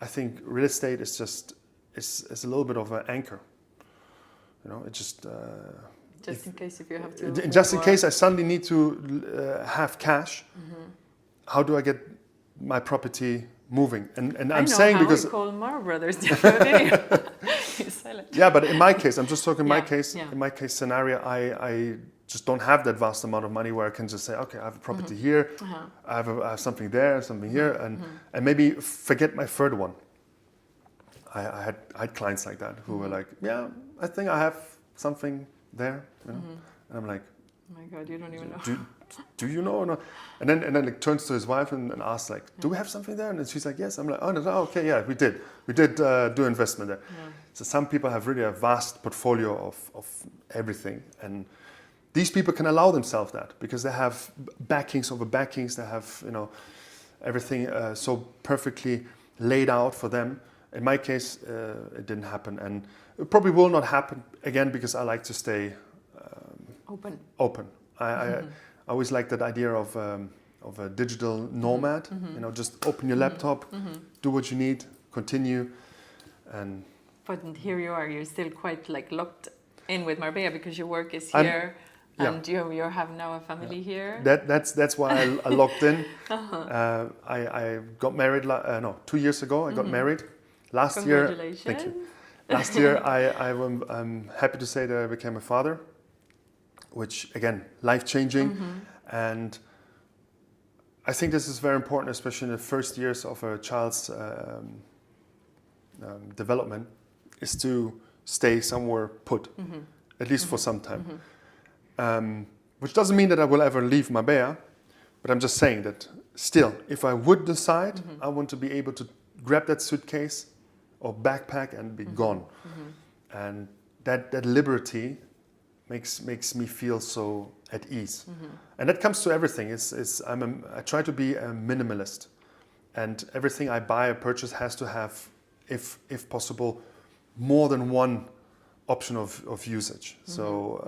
I think real estate is just is a little bit of an anchor. It just in case if you have to. Just in case I suddenly need to have cash, how do I get my property moving. And I I'm know saying how because we call Maro Brothers the other video. He's silent. yeah, but in my case, I'm just talking Yeah, my case. yeah. In my case scenario, I just don't have that vast amount of money where I can just say, okay, I have a property here, I have something there, something here, and maybe forget my third one. I had clients like that who were like, yeah, I think I have something there, you know? And I'm like, Oh my God, you don't even know. do you know or not? And then it turns to his wife and asks like, do we have something there? And she's like, yes. I'm like, oh, no, okay, yeah, we did do investment there. Yeah. So some people have really a vast portfolio of everything, and these people can allow themselves that because they have backings over backings. They have, you know, everything so perfectly laid out for them. In my case, it didn't happen, and it probably will not happen again because I like to stay open. I always like that idea of a digital nomad. You know, just open your laptop, do what you need, continue, and. But here you are. You're still quite like locked in with Marbella because your work is here, and you have now a family here. That's why I locked in. I got married. 2 years ago I got married. Last year, thank you. Last year I'm happy to say that I became a father, which again life-changing, and I think this is very important, especially in the first years of a child's development, is to stay somewhere put, at least for some time. Which doesn't mean that I will ever leave Marbella, but I'm just saying that still, if I would decide, I want to be able to grab that suitcase or backpack and be gone. And that liberty makes me feel so at ease. And that comes to everything. I try to be a minimalist, and everything I buy or purchase has to have, if possible, more than one option of usage. So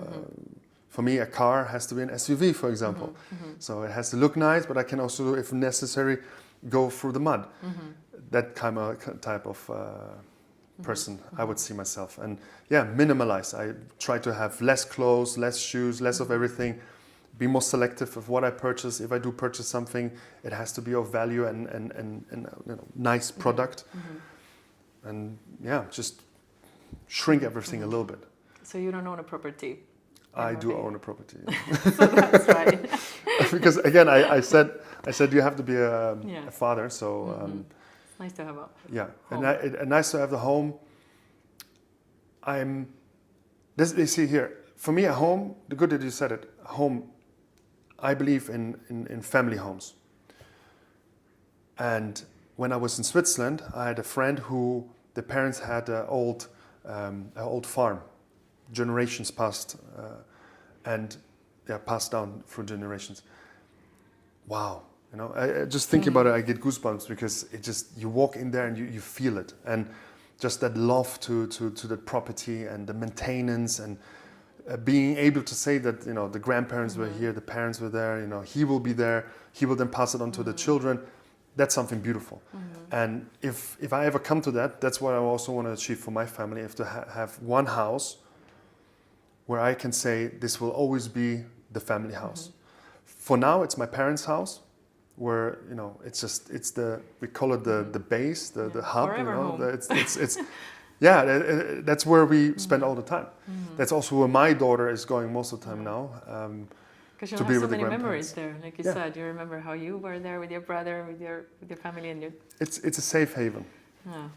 for me, a car has to be an SUV, for example. So it has to look nice, but I can also, if necessary, go through the mud. That type of person I would see myself. And yeah, minimalize. I try to have less clothes, less shoes, less of everything. Be more selective of what I purchase. If I do purchase something, it has to be of value and you know, nice product. And yeah, just shrink everything a little bit. So you don't own a property? I do own a property. So that's right. Because again, I said you have to be a father, so it's nice to have a home. And nice to have the home. You see here, for me, a home. The good that you said it. A home. I believe in family homes. And when I was in Switzerland, I had a friend who the parents had an old farm, generations passed, and passed down through generations. Wow, you know, I just thinking about it, I get goosebumps because you walk in there and you feel it, and just that love to the property and the maintenance and being able to say that, you know, the grandparents were here, the parents were there, you know, he will be there, he will then pass it on to the children. That's something beautiful. And if I ever come to that, that's what I also want to achieve for my family, if to have one house where I can say this will always be the family house. For now, it's my parents' house, where, you know, we call it the base, the hub. Forever you know, home. That's where we spend all the time. That's also where my daughter is going most of the time now. Because you have so many memories there, like you said. You remember how you were there with your brother, with your family, and It's a safe haven.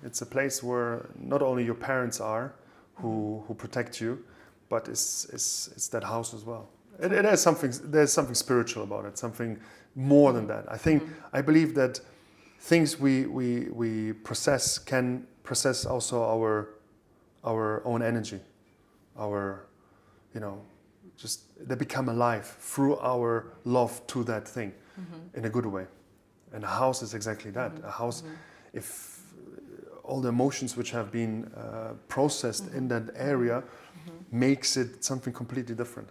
It's a place where not only your parents are, who protect you, but it's that house as well. There's something spiritual about it, something more than that. I believe that things we process can process also our own energy, just they become alive through our love to that thing in a good way. And a house is exactly that. A house, if all the emotions which have been processed in that area makes it something completely different.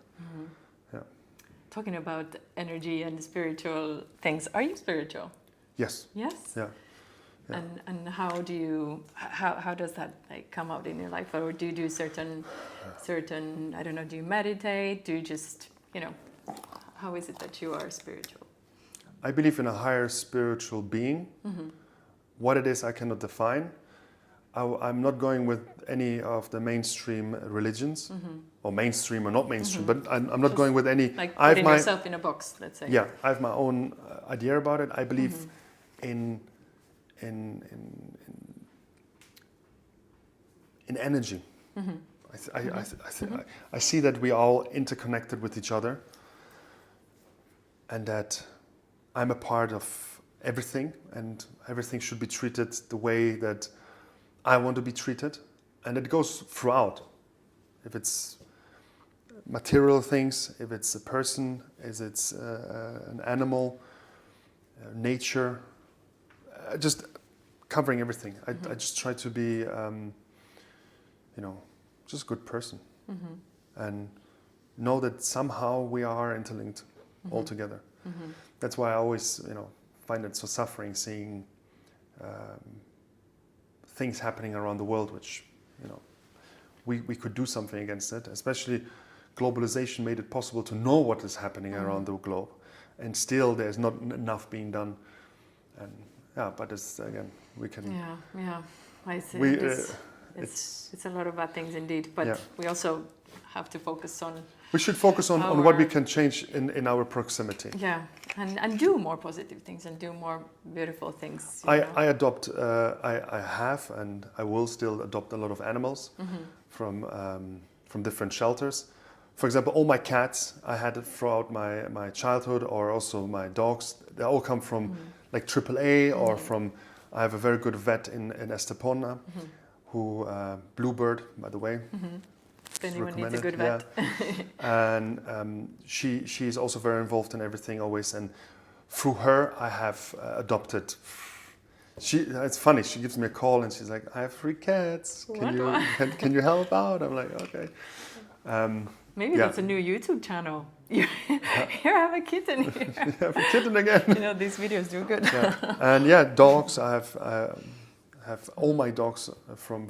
Talking about energy and spiritual things, are you spiritual? Yes. Yes? Yeah. And how does that like come out in your life? Or do you do certain I don't know, do you meditate? Do you just, you know, how is it that you are spiritual? I believe in a higher spiritual being what it is, I cannot define. I'm not going with any of the mainstream religions, or mainstream or not mainstream, but I'm not going with any. Like I have putting yourself in a box, let's say. Yeah, I have my own idea about it. I believe in energy. I see that we all interconnected with each other, and that I'm a part of everything, and everything should be treated the way that I want to be treated, and it goes throughout. If it's material things, if it's a person, if it's an animal, nature, just covering everything. I just try to be, just a good person, and know that somehow we are interlinked all together. That's why I always, find it so suffering seeing things happening around the world, which, we could do something against it. Especially globalization made it possible to know what is happening around the globe, and still there's not enough being done. And but it's, again, we can. Yeah. I see. It's a lot of bad things indeed, but we also have to focus on. We should focus on what we can change in our proximity. Yeah, and do more positive things and do more beautiful things. I adopt. I have and I will still adopt a lot of animals from different shelters. For example, all my cats I had throughout my childhood, or also my dogs. They all come from like AAA or from. I have a very good vet in Estepona, who Bluebird, by the way. If anyone needs a good vet. Yeah. And she's also very involved in everything always. And through her, I have adopted. It's funny. She gives me a call and she's like, "I have 3 cats. Can you help out?" I'm like, "Okay." Maybe that's a new YouTube channel. Here I have a kitten. Here. You have a kitten again. These videos do good. And dogs. I have all my dogs from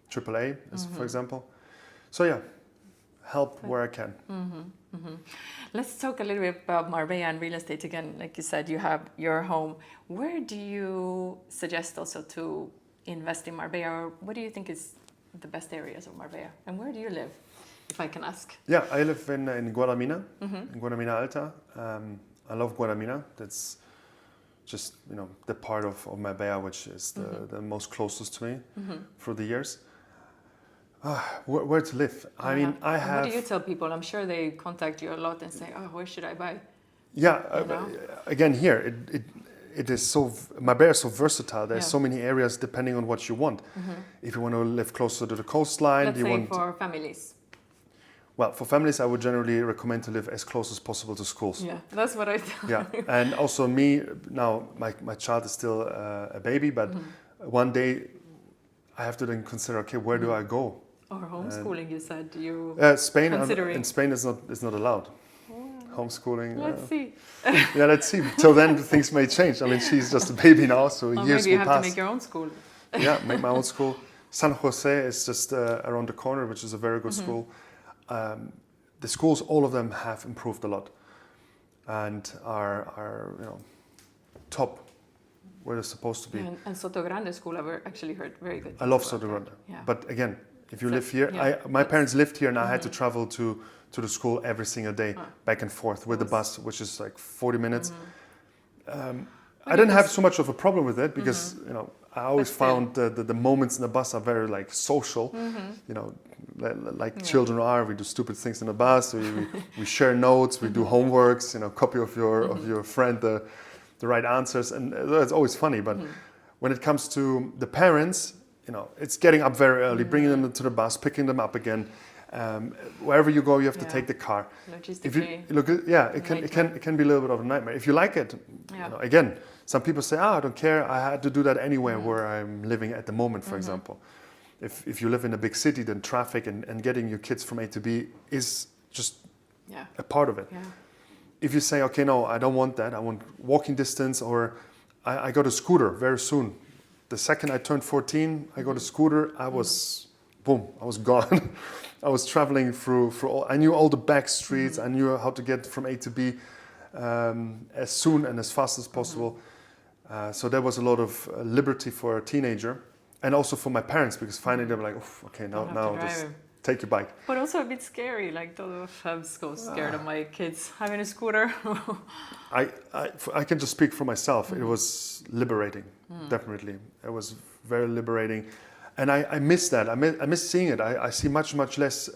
AAA, for example. So help where I can. Let's talk a little bit about Marbella and real estate again. Like you said, you have your home. Where do you suggest also to invest in Marbella, or what do you think is the best areas of Marbella? And where do you live, if I can ask? Yeah, I live in Guadamina, in Guadamina Alta. I love Guadamina. That's just the part of Marbella which is the most closest to me through the years. Where to live? I mean, I have. What do you tell people? I'm sure they contact you a lot and say, "Oh, where should I buy?" Yeah, again, here it is so. Marbella is so versatile. There's so many areas depending on what you want. If you want to live closer to the coastline, let's say for families. Well, for families, I would generally recommend to live as close as possible to schools. Yeah, that's what I tell. Yeah, and also me now. My child is still a baby, but one day I have to then consider. Okay, where do I go? Or homeschooling, you said you. Spain. Considering. In Spain, it's not allowed. Homeschooling. Let's see. Let's see. Till then, things may change. I mean, she's just a baby now, so or years maybe you will have pass. to make your own school. Make my own school. San Jose is just around the corner, which is a very good school. The schools, all of them, have improved a lot, and are top where they're supposed to be. And Soto Grande School, I've actually heard very good. I love Soto Grande, but again, if you live here, my that's parents lived here, and I had to travel to the school every single day, back and forth with the bus, which is like 40 minutes. I didn't have so much of a problem with it because I always found the moments in the bus are very like social, like children are. We do stupid things in the bus. We share notes. We do homeworks. Copy of your friend the right answers, and it's always funny. But when it comes to the parents, it's getting up very early, bringing them to the bus, picking them up again. Wherever you go, you have to take the car. If you look, it can be a little bit of a nightmare. If you like it, again, some people say, I don't care. I had to do that anywhere where I'm living at the moment, for example. If you live in a big city, then traffic and getting your kids from A to B is just a part of it. Yeah. If you say, okay, no, I don't want that. I want walking distance, or I got a scooter very soon. The second I turned 14, I got a scooter. I was gone. I was traveling through all. I knew all the back streets. I knew how to get from A to B as soon and as fast as possible. So there was a lot of liberty for a teenager, and also for my parents, because finally they were like, "Oof, okay, now just take your bike." But also a bit scary. Like, I'm so scared of my kids having a scooter. I can just speak for myself. It was liberating, definitely. It was very liberating, and I miss that. I miss seeing it. I see much less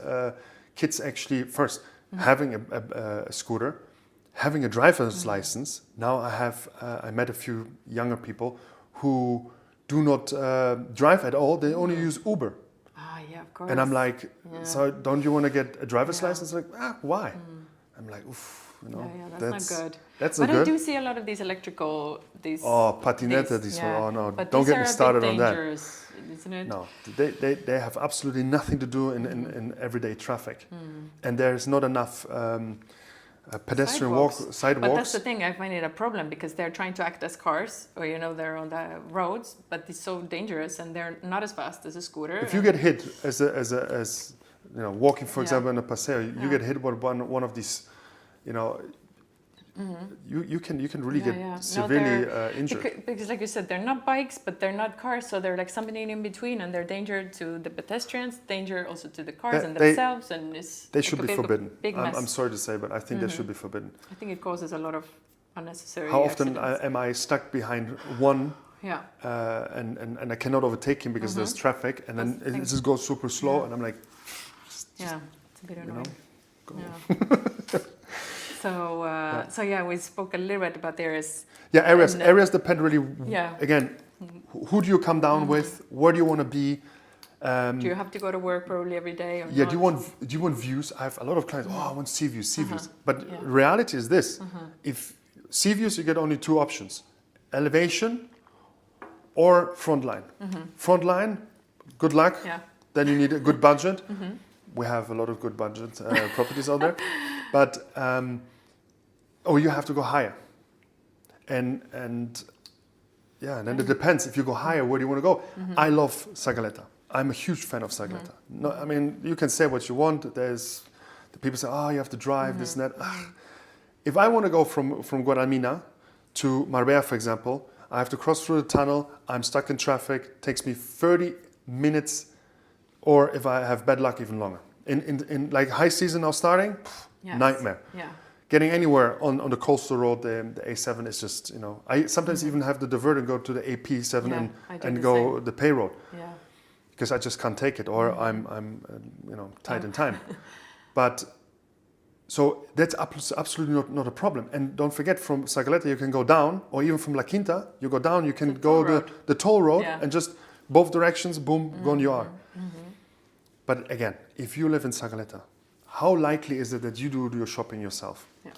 kids actually first having a scooter, having a driver's license. Now I met a few younger people who do not drive at all. They only use Uber. Ah, yeah, of course. And I'm like, so don't you want to get a driver's license? Like, why? I'm like, oof, that's not good. That's but not good. I do see a lot of these electrical, patinette, oh no, but don't get me started on that. Isn't it? No, they have absolutely nothing to do in everyday traffic, and there's not enough pedestrian sidewalks. But that's the thing. I find it a problem because they're trying to act as cars, or they're on the roads, but it's so dangerous and they're not as fast as a scooter. If you get hit as walking, for example, in a paseo, you get hit with one of these, you can really get severely injured. Because like you said, they're not bikes, but they're not cars, so they're like something in between, and they're danger to the pedestrians, danger also to the cars and themselves, and they should be forbidden. Big mess. I'm sorry to say, but I think they should be forbidden. I think it causes a lot of unnecessary How often accidents. am I stuck behind one? Yeah. And I cannot overtake him because there's traffic, and then it just goes super slow, and I'm like, it's a bit annoying. So we spoke a little bit about areas. Yeah, areas depend really. Again, who do you come down with? Where do you want to be? Do you have to go to work probably every day? Or not? Do you want views? I have a lot of clients. I want sea views. But reality is this: if sea views, you get only two options: elevation or front line. Front line, good luck. Yeah. Then you need a good budget. We have a lot of good budget properties out there, but you have to go higher, and then it depends. If you go higher, where do you want to go? I love Sagaleta. I'm a huge fan of Sagaleta. No, I mean, you can say what you want. There's the people say, you have to drive this and that. If I want to go from Guadalmina to Marbella, for example, I have to cross through the tunnel. I'm stuck in traffic. Takes me 30 minutes. Or if I have bad luck, even longer. In like high season now starting, nightmare. Yeah. Getting anywhere on the coastal road, the A7 is just, I sometimes even have to divert and go to the AP7 and go the pay road. Yeah. Because I just can't take it, or I'm tight in time. But so that's absolutely not a problem. And don't forget, from Sagaleta you can go down, or even from La Quinta you go down. You can go the toll road and just both directions, boom, gone you are. But again, if you live in Sagaleta, how likely is it that you do your shopping yourself? Yeah.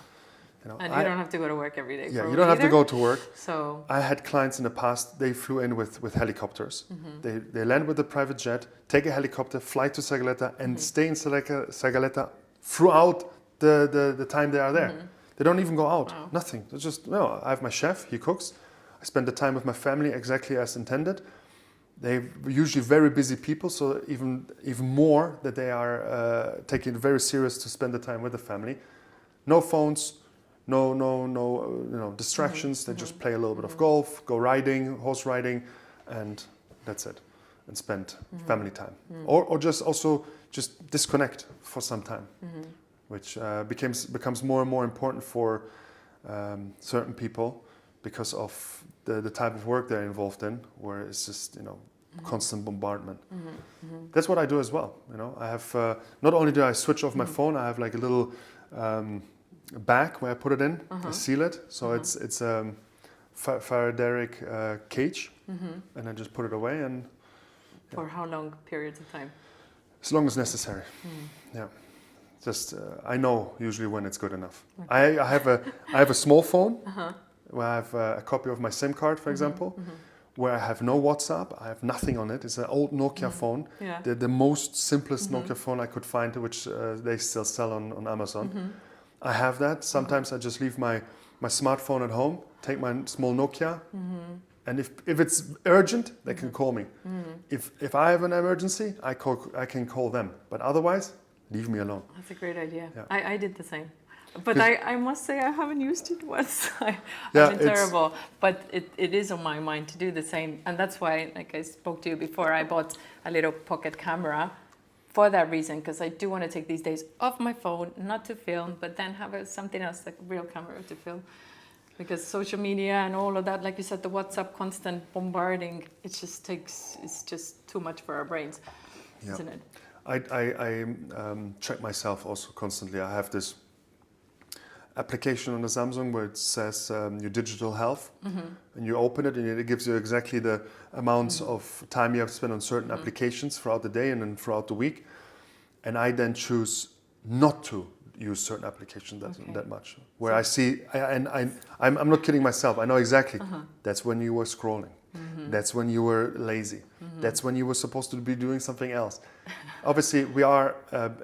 And you don't have to go to work every day. Yeah, you don't have to go to work. So I had clients in the past, they flew in with helicopters. They land with a private jet, take a helicopter, fly to Sagaleta, and stay in Sagaleta throughout the time they are there. They don't even go out, nothing. It's just, I have my chef, he cooks. I spend the time with my family exactly as intended. They're usually very busy people, so even more that they are taking it very serious to spend the time with the family. No phones, no distractions. They just play a little bit of golf, go riding, horse riding, and that's it. And spend family time, or just disconnect for some time, which becomes more and more important for certain people. Because of the type of work they're involved in, where it's just constant bombardment. That's what I do as well. I have not only do I switch off my phone, I have like a little bag where I put it in, I seal it, so it's a Faraday cage, and I just put it away. And for how long periods of time? As long as necessary. Yeah. Just I know usually when it's good enough. Okay. I have a small phone. Where I have a copy of my SIM card, for example, where I have no WhatsApp, I have nothing on it. It's an old Nokia phone, the most simplest Nokia phone I could find, which they still sell on Amazon. I have that. Sometimes I just leave my smartphone at home, take my small Nokia, and if it's urgent, they can call me. If I have an emergency, I can call them. But otherwise, leave me alone. That's a great idea. Yeah. I did the same. But I must say I haven't used it once. Yeah, I've been terrible. But it is on my mind to do the same. And that's why, like I spoke to you before, I bought a little pocket camera for that reason, because I do want to take these days off my phone, not to film, but then have something else, like a real camera to film. Because social media and all of that, like you said, the WhatsApp constant bombarding, it's just too much for our brains, isn't it? I check myself also constantly. I have this application on the Samsung where it says your digital health, and you open it and it gives you exactly the amounts of time you have spent on certain applications throughout the day and then throughout the week. And I then choose not to use certain applications that much. Where I see, I'm not kidding myself. I know exactly. That's when you were scrolling. That's when you were lazy. That's when you were supposed to be doing something else. Obviously, we are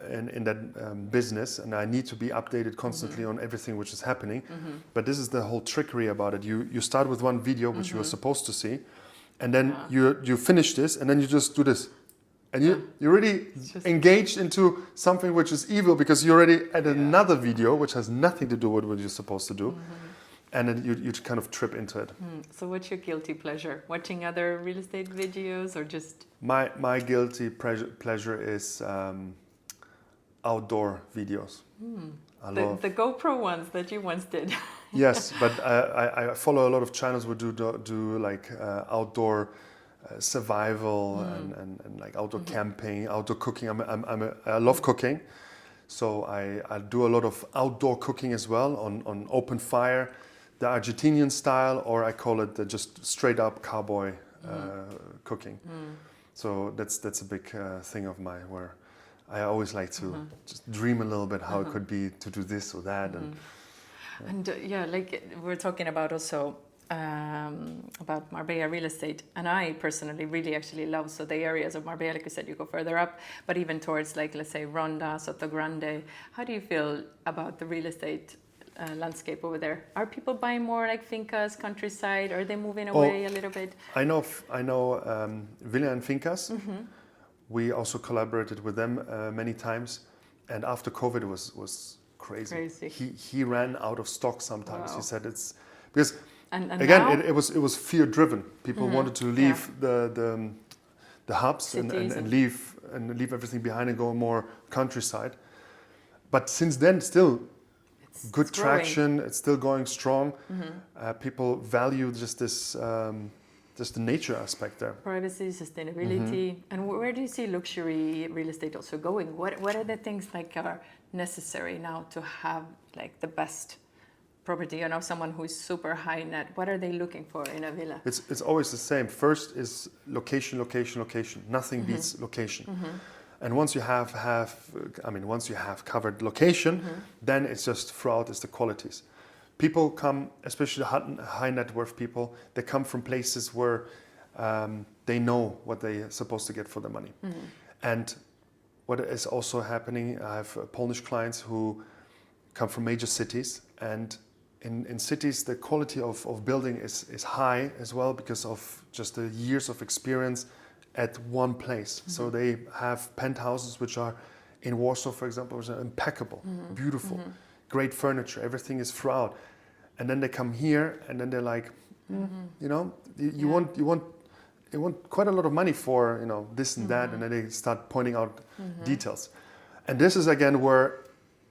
in that business, and I need to be updated constantly on everything which is happening. But this is the whole trickery about it. You start with one video which you were supposed to see, and then you finish this, and then you just do this. And you're already engaged into something which is evil, because you're already at another video which has nothing to do with what you're supposed to do. And then you kind of trip into it. So what's your guilty pleasure? Watching other real estate videos, or just... My guilty pleasure is outdoor videos. The GoPro ones that you once did. Yes, but I follow a lot of channels who do like outdoor survival and like outdoor camping, outdoor cooking. I love cooking. So I do a lot of outdoor cooking as well on open fire. The Argentinian style, or I call it the just straight up cowboy cooking. So that's a big thing of mine, where I always like to just dream a little bit how it could be to do this or that. And like we're talking about also about Marbella real estate, and I personally really actually love the areas of Marbella. Like you said, you go further up, but even towards, like, let's say Ronda, Soto Grande. How do you feel about the real estate landscape over there? Are people buying more like fincas, countryside? Are they moving away a little bit? I know Villa and Fincas. We also collaborated with them many times, and after COVID it was crazy. He ran out of stock sometimes. Wow. He said it's because and again it was fear driven. People wanted to leave the hubs and leave everything behind and go more countryside. But since then, still good traction. It's still going strong. People value just this, just the nature aspect there. Privacy, sustainability, and where do you see luxury real estate also going? What are the things like are necessary now to have like the best property? You know, someone who is super high net. What are they looking for in a villa? It's always the same. First is location, location, location. Nothing beats location. And once you have covered location, then it's just throughout is the qualities. People come, especially high net worth people, they come from places where they know what they're supposed to get for their money. And what is also happening, I have Polish clients who come from major cities, and in cities the quality of building is high as well, because of just the years of experience at one place. So they have penthouses which are in Warsaw, for example, which are impeccable, beautiful, great furniture, everything is throughout. And then they come here and then they're like, you know, you want quite a lot of money for, you know, this and that, and then they start pointing out details. And this is again where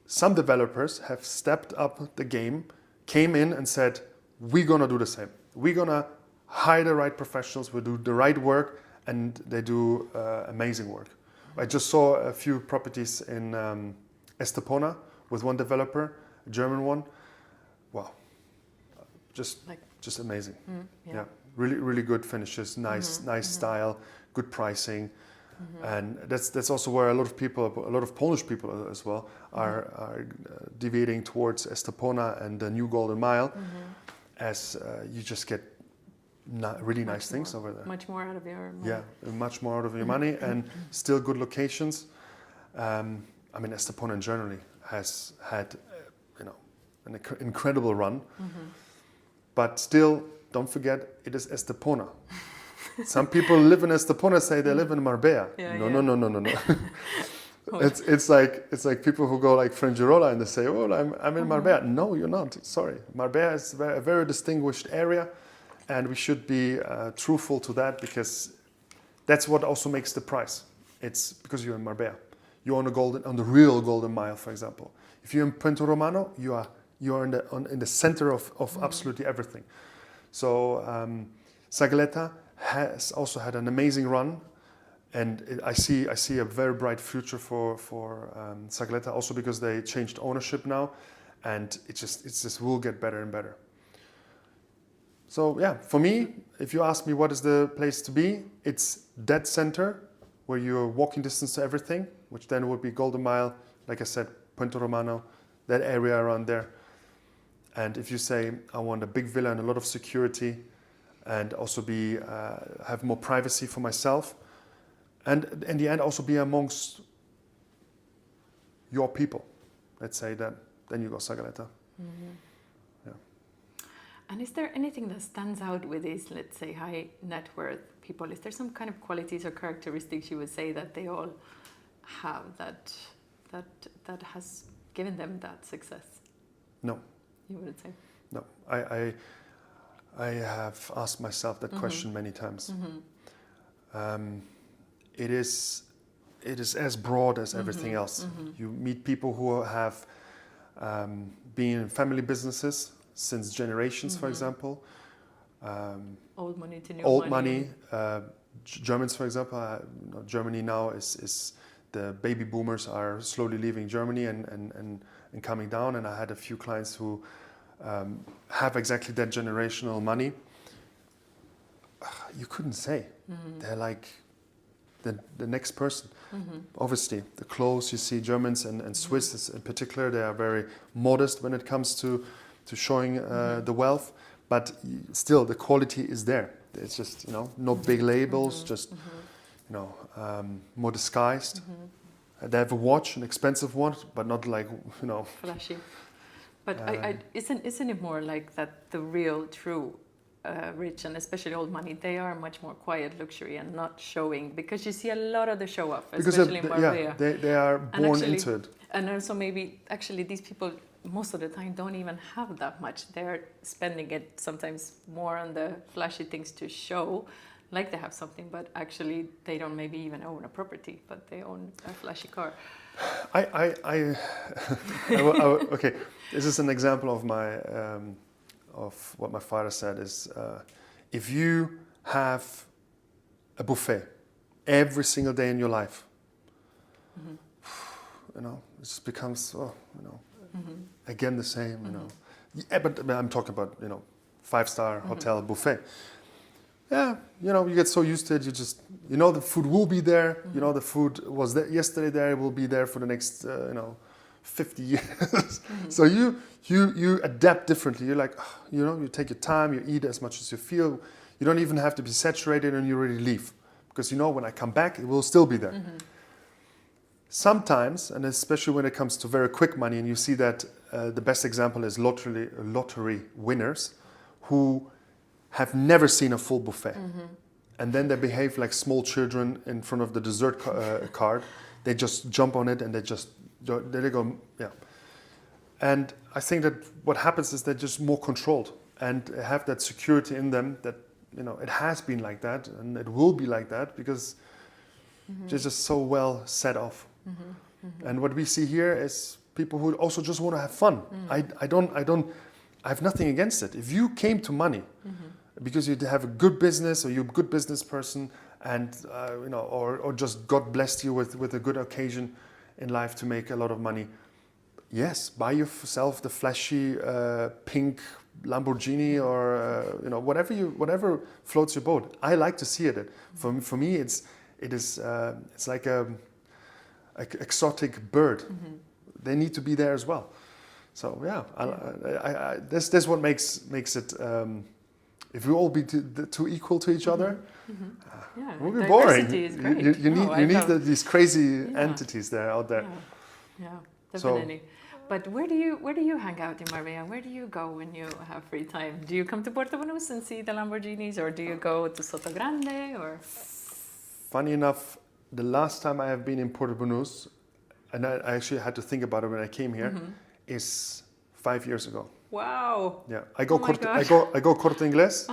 some developers have stepped up the game, came in and said, we're gonna do the same. We're gonna hire the right professionals, we'll do the right work, and they do amazing work. I just saw a few properties in Estepona with one developer, a German one. Wow, just amazing. Yeah, really, really good finishes, nice style, good pricing, and that's also where a lot of Polish people as well are deviating towards Estepona and the new Golden Mile, as you just get really nice things over there. Much more out of your money. Yeah, much more out of your money, and still good locations. I mean, Estepona generally has had, you know, an incredible run. But still, don't forget, it is Estepona. Some people live in Estepona say they live in Marbella. No. It's like people who go like Fuengirola and they say, "Oh, I'm in Marbella." No, you're not. Sorry, Marbella is a very distinguished area, and we should be truthful to that because that's what also makes the price. It's because you're in Marbella. You're on the real Golden Mile, for example. If you're in Puerto Romano, you are in the center of absolutely everything. So Sagaleta has also had an amazing run, and I see a very bright future for Sagaleta, also because they changed ownership now, and it just will get better and better. So yeah, for me, if you ask me what is the place to be, it's dead center, where you're walking distance to everything, which then would be Golden Mile, like I said, Puerto Romano, that area around there. And if you say, I want a big villa and a lot of security, and also have more privacy for myself, and in the end also be amongst your people, let's say that, then you go Sagaleta. Mm-hmm. Yeah. And is there anything that stands out with these, let's say, high net worth people? Is there some kind of qualities or characteristics you would say that they all have that has given them that success? No. You would say? No. I have asked myself that question many times. It is as broad as everything else. You meet people who have been in family businesses since generations, for example. Old money to new old money. Germans, for example, Germany now is the baby boomers are slowly leaving Germany and coming down. And I had a few clients who have exactly that generational money. You couldn't say. They're like the next person. Obviously, the clothes you see, Germans and Swiss in particular, they are very modest when it comes to showing the wealth. But still, the quality is there. It's just, no big labels, just, more disguised. They have a watch, an expensive one, but not like, Flashy. But isn't it more like that the real, true rich and especially old money, they are much more quiet luxury and not showing, because you see a lot of the show off, especially in Marbella. Yeah, they are born into it. And also maybe actually these people most of the time don't even have that much. They're spending it sometimes more on the flashy things to show like they have something, but actually they don't maybe even own a property, but they own a flashy car. Okay, this is an example of of what my father said is, if you have a buffet every single day in your life, it just becomes, again the same, Yeah, but I'm talking about, 5-star hotel buffet. Yeah, you get so used to it, the food will be there, the food was there yesterday there, it will be there for the next, 50 years. So you adapt differently. You're like, you take your time, you eat as much as you feel. You don't even have to be saturated and you already leave. Because when I come back, it will still be there. Sometimes, and especially when it comes to very quick money, and you see that the best example is lottery winners who have never seen a full buffet. And then they behave like small children in front of the dessert card. They just jump on it and there they go, yeah. And I think that what happens is they're just more controlled and have that security in them that, it has been like that and it will be like that because they're just so well set off. And what we see here is people who also just want to have fun. I have nothing against it. If you came to money because you have a good business or you're a good business person and, or just God blessed you with a good occasion in life to make a lot of money, yes, buy yourself the flashy pink Lamborghini or whatever floats your boat. I like to see it. For me, it's like a exotic bird. They need to be there as well. So yeah, this what makes it. If we all be too equal to each other, it would be boring. Is great. You need these crazy entities out there. Yeah, definitely. So, but where do you hang out in Marbella? Where do you go when you have free time? Do you come to Puerto Banús and see the Lamborghinis, or do you go to Soto Grande? Or funny enough, the last time I have been in Puerto Banús, and I actually had to think about it when I came here, is 5 years ago. Wow. Yeah, Oh my gosh. I go Corte Inglés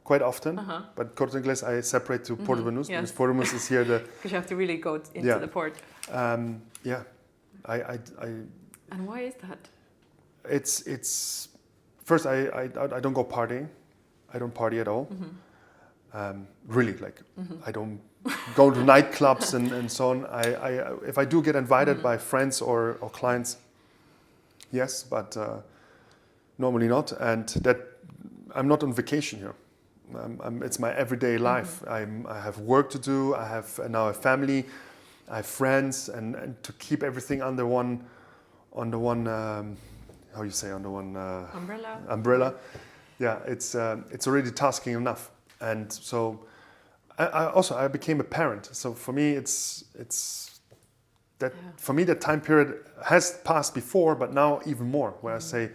quite often, but Corte Inglés I separate to Porto Venus Yes. because Porto Venus is here. Because you have to really go into Yeah. the port. Yeah, I And why is that? it's first I don't go partying. I don't party at all. Really, like I don't go to nightclubs and so on. I if I do get invited by friends or clients, yes, but normally not. And that I'm not on vacation here. It's my everyday life. I have work to do. I have now a family. I have friends, and to keep everything under one how you say, under one umbrella. Yeah, it's already tasking enough. And so I became a parent. So for me, it's that for me that time period has passed before, but now even more. Where I say,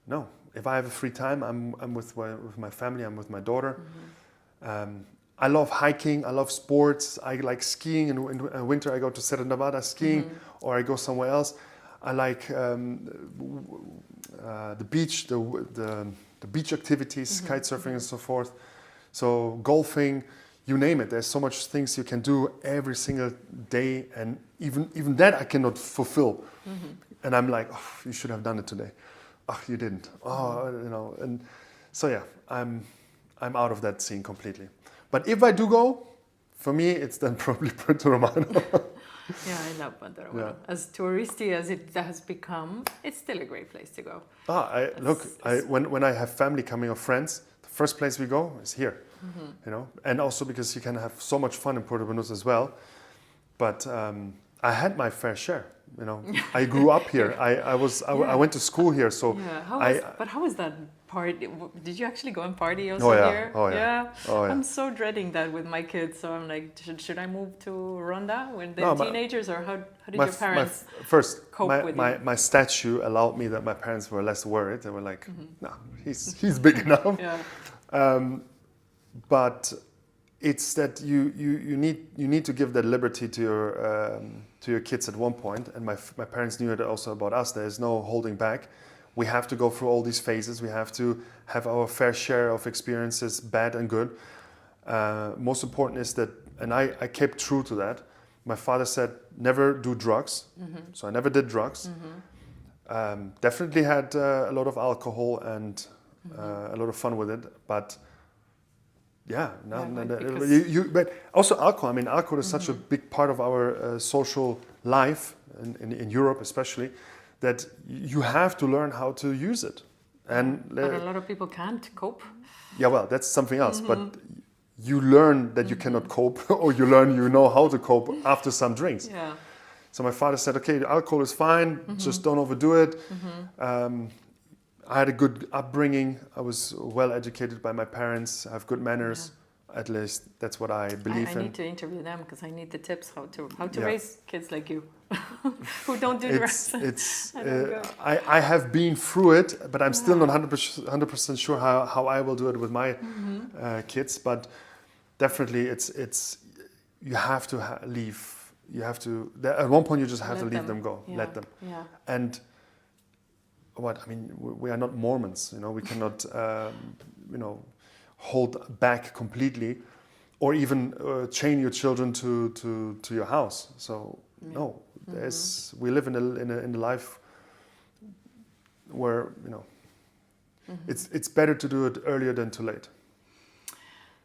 no, if I have a free time, I'm with my family. I'm with my daughter. I love hiking. I love sports. I like skiing. In winter, I go to Sierra Nevada skiing, or I go somewhere else. I like the beach, the beach activities, kite surfing and so forth. So golfing, you name it. There's so much things you can do every single day, and even that I cannot fulfill. And I'm like, oh, you should have done it today. Oh, you didn't. Oh, and so yeah, I'm out of that scene completely. But if I do go, for me, it's then probably Puerto Romano. Yeah, I love Puerto Romano. Yeah. As touristy as it has become, it's still a great place to go. When I have family coming or friends, the first place we go is here. And also because you can have so much fun in Puerto Venus as well. But I had my fair share. I grew up here. I went to school here, so. Yeah. But how was that party? Did you actually go and party also here? Oh yeah. Oh yeah. I'm so dreading that with my kids. So I'm like, should I move to Ronda when they're teenagers, or how did your parents cope with you? My statue allowed me that my parents were less worried. They were like, no, he's big enough. But it's that you need to give that liberty to your kids at one point, and my parents knew it also about us. There is no holding back. We have to go through all these phases. We have to have our fair share of experiences, bad and good. Most important is that, and I kept true to that. My father said, never do drugs. So I never did drugs. Definitely had a lot of alcohol and a lot of fun with it, but but also alcohol. I mean, alcohol is such a big part of our social life in Europe, especially, that you have to learn how to use it. But a lot of people can't cope. Yeah, well, that's something else. But you learn that you cannot cope, or you learn you know how to cope after some drinks. Yeah. So my father said, okay, alcohol is fine, just don't overdo it. I had a good upbringing. I was well educated by my parents. I have good manners. At least that's what I believe in. I need to interview them because I need the tips how to raise kids like you who don't do drugs. I have been through it, but I'm still not 100% sure how I will do it with my kids. But definitely, it's you have to leave. You have to. At one point, you just have to leave them go. Yeah. Let them. Yeah. And we are not Mormons. We cannot hold back completely, or even chain your children to your house. So no, we live in a life where it's better to do it earlier than too late.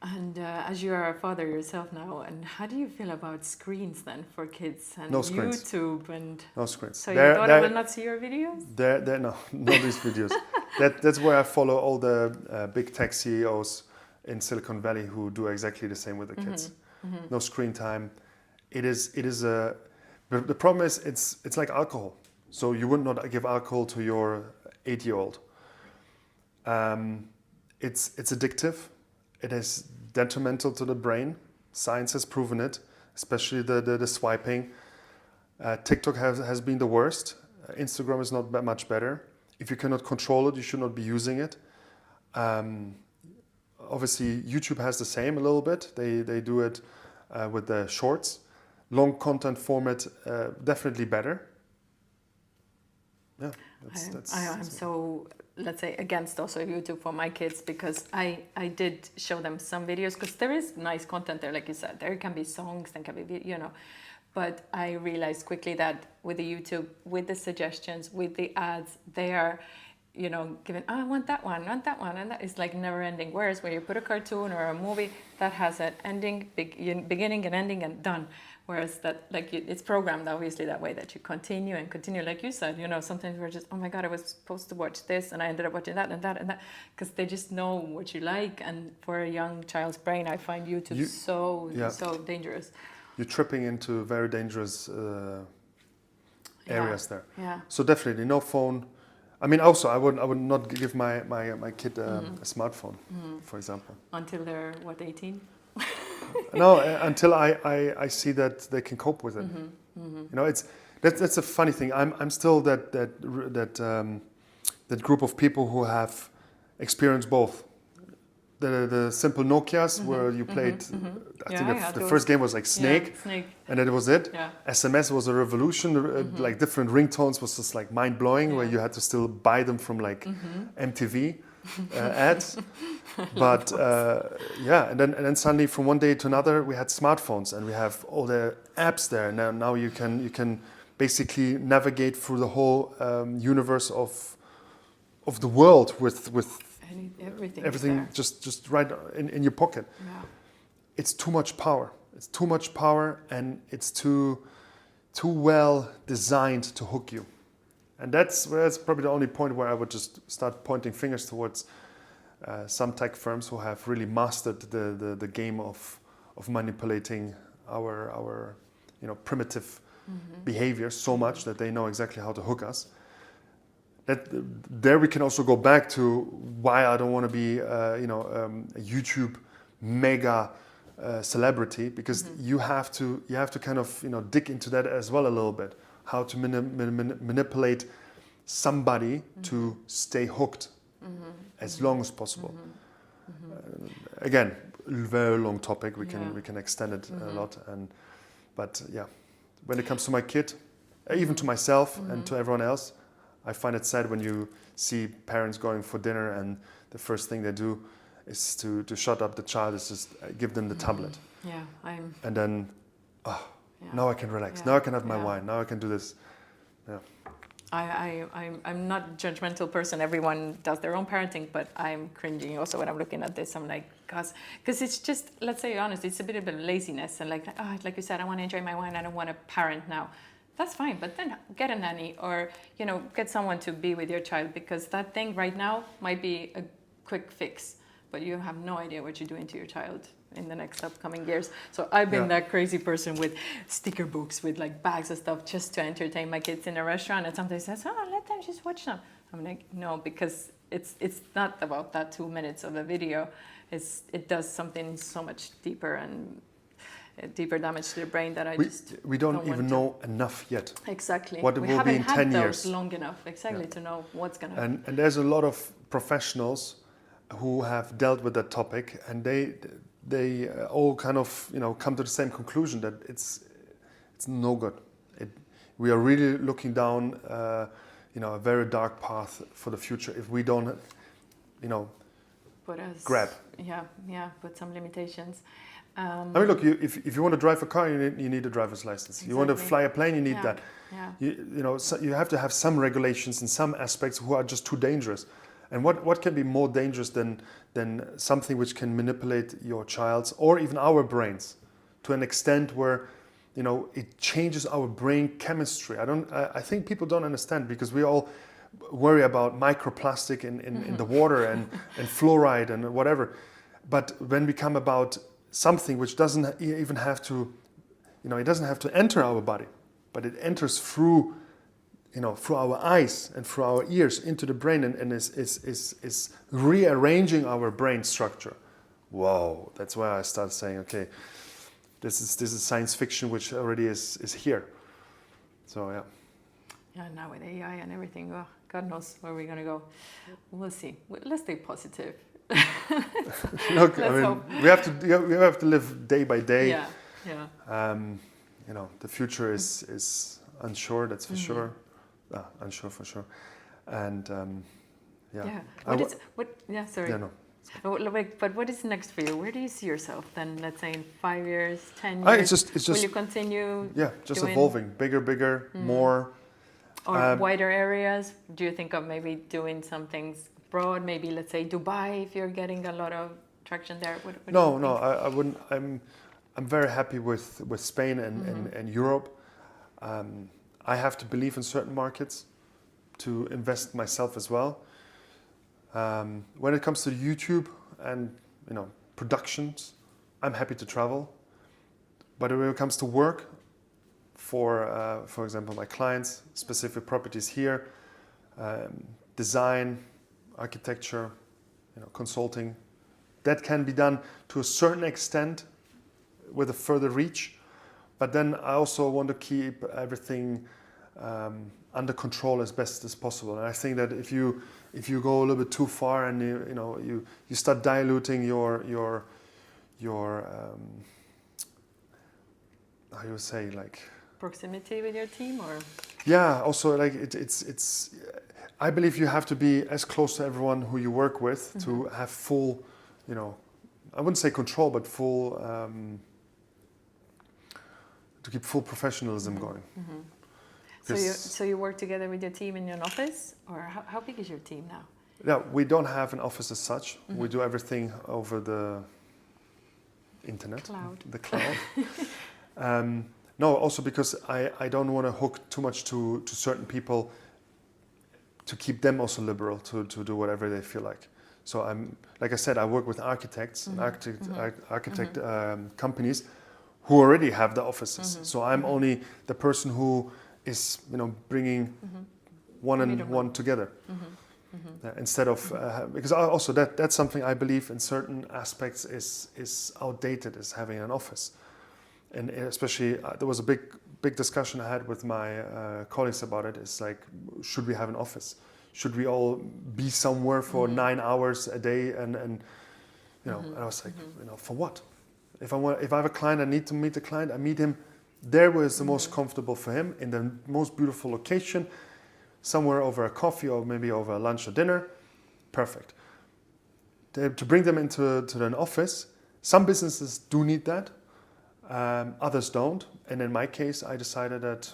And as you are a father yourself now, and how do you feel about screens then for kids and no screens. YouTube and no screens? So your daughter will not see your videos? Not these videos. That's where I follow all the big tech CEOs in Silicon Valley who do exactly the same with the kids. No screen time. It is but the problem is it's like alcohol. So you would not give alcohol to your 8-year-old. It's addictive. It is detrimental to the brain. Science has proven it, especially the swiping. TikTok has been the worst. Instagram is not much better. If you cannot control it, you should not be using it. Obviously, YouTube has the same a little bit. They do it with the shorts. long content format, definitely better. Yeah, I'm so, let's say, against also YouTube for my kids, because I did show them some videos, because there is nice content there, like you said. There can be songs, there can be, you know. But I realized quickly that with the YouTube, with the suggestions, with the ads, they are, you know, giving, oh, I want that one, and that is like never ending. Whereas when you put a cartoon or a movie, that has an ending, beginning and ending and done. Whereas that, like, it's programmed obviously that way, that you continue and continue. Like you said, you know, sometimes we're just, oh my God, I was supposed to watch this and I ended up watching that and that and that, because they just know what you like. And for a young child's brain, I find YouTube so dangerous. You're tripping into very dangerous areas there. Yeah. So definitely no phone. I mean, also I would not give my kid a smartphone, for example. Until they're what, 18? No, until I see that they can cope with it. You know, that's a funny thing. I'm still that group of people who have experienced both. The simple Nokias where you played. I think the first game was like Snake, and that was it. Yeah. SMS was a revolution. Like different ringtones was just like mind blowing. Where you had to still buy them from like MTV ads. But and then suddenly from one day to another we had smartphones and we have all the apps there. Now you can basically navigate through the whole universe of the world with everything just right in your pocket. Yeah. It's too much power. It's too much power, and it's too well designed to hook you. And that's probably the only point where I would just start pointing fingers towards some tech firms who have really mastered the game of manipulating our primitive behavior so much that they know exactly how to hook us. There we can also go back to why I don't want to be a YouTube mega celebrity, because you have to kind of dig into that as well a little bit, how to manipulate somebody to stay hooked as long as possible. Again, very long topic. We can extend it a lot, but when it comes to my kid, even to myself and to everyone else, I find it sad when you see parents going for dinner and the first thing they do is to shut up the child, is just give them the tablet. Yeah, and then, now I can relax. Now I can have my wine. Now I can do this. Yeah. I'm not a judgmental person. Everyone does their own parenting, but I'm cringing also when I'm looking at this. I'm like, because it's just, let's say honest, it's a bit of laziness and like you said, I want to enjoy my wine. I don't want to parent now. That's fine, but then get a nanny or, get someone to be with your child, because that thing right now might be a quick fix, but you have no idea what you're doing to your child in the next upcoming years. So I've been that crazy person with sticker books, with like bags of stuff just to entertain my kids in a restaurant, and sometimes says, let them just watch them. I'm like, no, because it's not about that 2 minutes of a video. It does something so much deeper and deeper damage to the brain that we don't even know enough yet. Exactly. What it will be in 10 years. Long enough, exactly, to know what's going to happen. And there's a lot of professionals who have dealt with that topic, and they all kind of come to the same conclusion that it's no good. We are really looking down a very dark path for the future if we don't grab. Put some limitations. I mean, look, if you want to drive a car, you need a driver's license. Exactly. You want to fly a plane, you need that. Yeah. So you have to have some regulations in some aspects who are just too dangerous. And what can be more dangerous than something which can manipulate your child's or even our brains to an extent where it changes our brain chemistry. I think people don't understand, because we all worry about microplastic in the water and fluoride and whatever. But when we come about something which doesn't even have to, it doesn't have to enter our body, but it enters through our eyes and through our ears into the brain and is rearranging our brain structure. Whoa, that's why I start saying, okay, this is science fiction which already is here. So yeah. Yeah, now with AI and everything, God knows where we're gonna go. We'll see. Let's stay positive. Look, we have to live day by day. Yeah. the future is unsure. That's for sure. Unsure for sure. And Yeah. Sorry. Yeah, no. But what is next for you? Where do you see yourself then? Let's say in 5 years, 10 years. It's just. Will you continue? Yeah, just doing, evolving, bigger, more. Or wider areas? Do you think of maybe doing some things abroad? Maybe let's say Dubai, if you're getting a lot of traction there. What do you think? I wouldn't. I'm very happy with Spain and Europe. I have to believe in certain markets to invest myself as well. When it comes to YouTube and productions, I'm happy to travel. But when it comes to work, for example, my clients, specific properties here, design, architecture, consulting, that can be done to a certain extent with a further reach. But then I also want to keep everything under control as best as possible. And I think that if you go a little bit too far and you start diluting your how you say, like, proximity with your team, or also like it's I believe you have to be as close to everyone who you work with to have full, I wouldn't say control, but full to keep full professionalism going. So you work together with your team in an office, or how big is your team now? Yeah, we don't have an office as such. We do everything over the internet, the cloud. No, also because I don't want to hook too much to certain people, to keep them also liberal to do whatever they feel like. So like I said, I work with architects and architect companies who already have the offices. So I'm only the person who is bringing one and one together. Instead of because also that's something I believe in certain aspects is outdated, is having an office. And especially there was a big discussion I had with my colleagues about it. It's like, should we have an office? Should we all be somewhere for 9 hours a day? And and I was like, for what? If I have a client, I need to meet the client. I meet him there where it's the most comfortable for him, in the most beautiful location, somewhere over a coffee or maybe over a lunch or dinner. Perfect. To bring them into an office, some businesses do need that. Others don't, and in my case, I decided that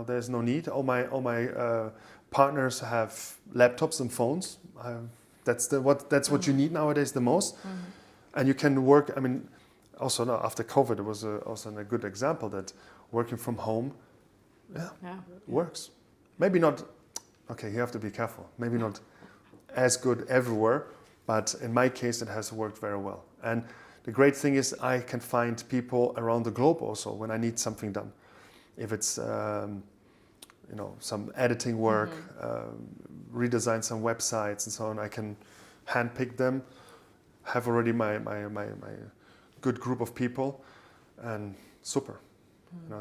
there's no need. All my partners have laptops and phones. That's what you need nowadays the most, and you can work. I mean, also now after COVID, it was also a good example that working from home, works. Maybe not. Okay, you have to be careful. Maybe not as good everywhere, but in my case, it has worked very well. And the great thing is I can find people around the globe also when I need something done. If it's some editing work, redesign some websites and so on, I can handpick them, have already my good group of people, and super.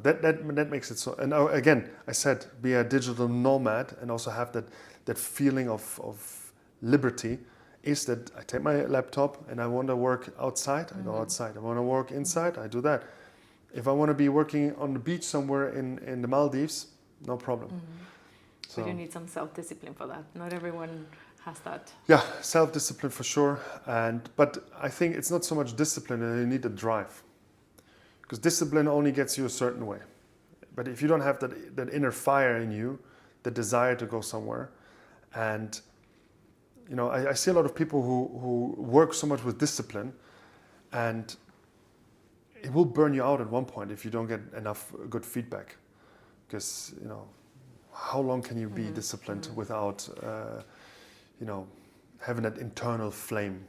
That makes it so. And again, I said, be a digital nomad and also have that feeling of liberty. Is that I take my laptop and I want to work outside, I go outside. I want to work inside, I do that. If I want to be working on the beach somewhere in the Maldives, no problem. So you need some self-discipline for that. Not everyone has that. Yeah, self-discipline for sure. But I think it's not so much discipline, you need a drive. Because discipline only gets you a certain way. But if you don't have that inner fire in you, the desire to go somewhere, and I see a lot of people who work so much with discipline, and it will burn you out at one point if you don't get enough good feedback. Because how long can you be disciplined without having that internal flame?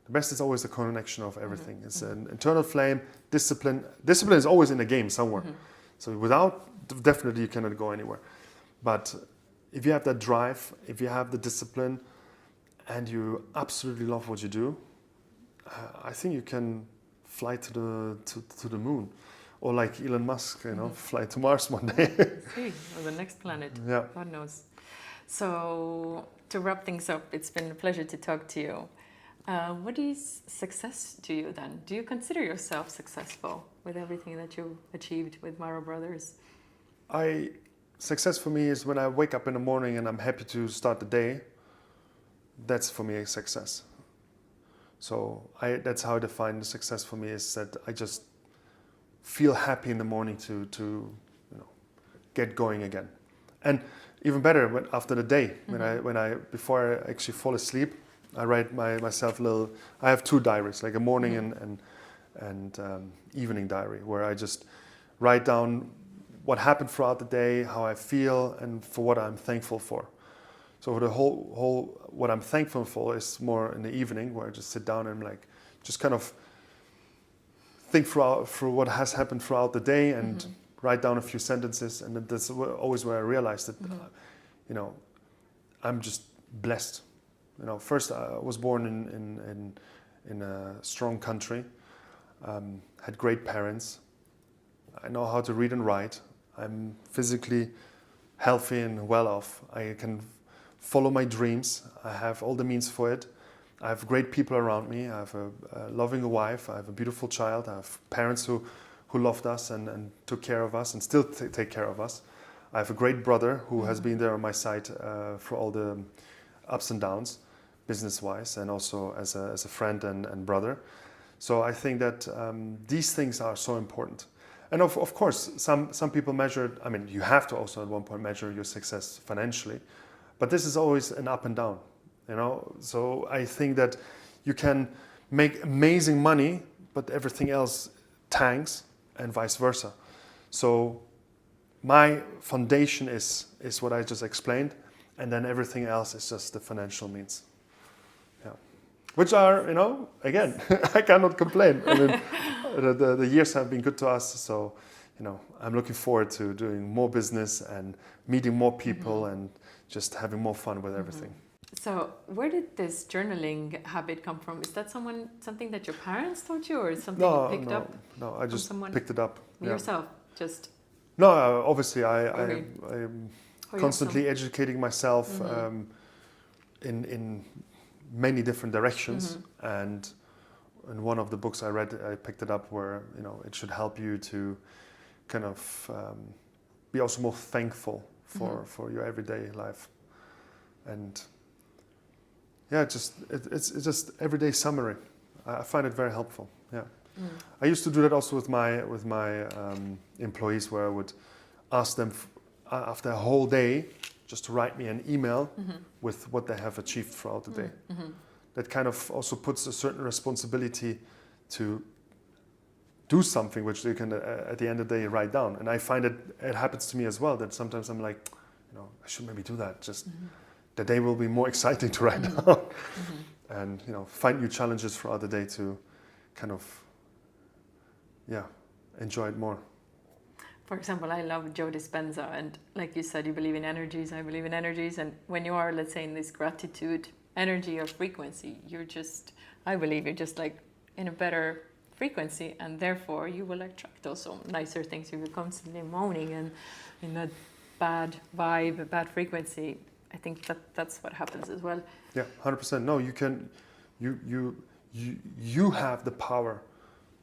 The best is always the connection of everything. It's an internal flame, discipline. Discipline is always in the game somewhere. So without, definitely you cannot go anywhere. But if you have that drive, if you have the discipline, and you absolutely love what you do, I think you can fly to the moon, or like Elon Musk, fly to Mars one day. Or the next planet. Yeah. God knows. So to wrap things up, it's been a pleasure to talk to you. What is success to you then? Do you consider yourself successful with everything that you achieved with Maro Brothers? Success for me is when I wake up in the morning and I'm happy to start the day. That's for me a success. So that's how I define the success for me, is that I just feel happy in the morning to get going again. And even better after the day, when I before I actually fall asleep, I write myself little. I have 2 diaries, like a morning and evening diary, where I just write down what happened throughout the day, how I feel, and for what I'm thankful for. So the whole what I'm thankful for is more in the evening, where I just sit down and like just kind of think through what has happened throughout the day and write down a few sentences. And that's always where I realized that I'm just blessed. First I was born in a strong country, had great parents. I know how to read and write. I'm physically healthy and well off. I can follow my dreams. I have all the means for it. I have great people around me. I have a loving wife. I have a beautiful child. I have parents who loved us and took care of us and still take care of us. I have a great brother who has been there on my side for all the ups and downs, business-wise, and also as a friend and brother. So I think that these things are so important. And of course, some people measure, you have to also at one point measure your success financially, but this is always an up and down, So I think that you can make amazing money, but everything else tanks, and vice versa. So my foundation is what I just explained, and then everything else is just the financial means. Yeah. Which are, again, I cannot complain. The years have been good to us, so I'm looking forward to doing more business and meeting more people and just having more fun with everything. So where did this journaling habit come from? Is that something that your parents taught you, or something you picked up? No, I just picked it up. Yourself, just? No, obviously I'm constantly educating myself in many different directions, and in one of the books I read, I picked it up where it should help you to kind of be also more thankful for your everyday life, and it's just everyday summary. I find it very helpful. Yeah, I used to do that also with my employees, where I would ask them after a whole day just to write me an email with what they have achieved throughout the day. That kind of also puts a certain responsibility to do something which they can at the end of the day write down. And I find it happens to me as well, that sometimes I'm like, I should maybe do that. Just the day will be more exciting to write down, and find new challenges throughout the day to kind of enjoy it more. For example, I love Joe Dispenza, and like you said, you believe in energies, I believe in energies, and when you are, let's say, in this gratitude energy or frequency, I believe you're just like in a better frequency, and therefore you will attract also nicer things. If you're constantly moaning and in that bad vibe, a bad frequency, I think that's what happens as well. Yeah, 100%. No, you have the power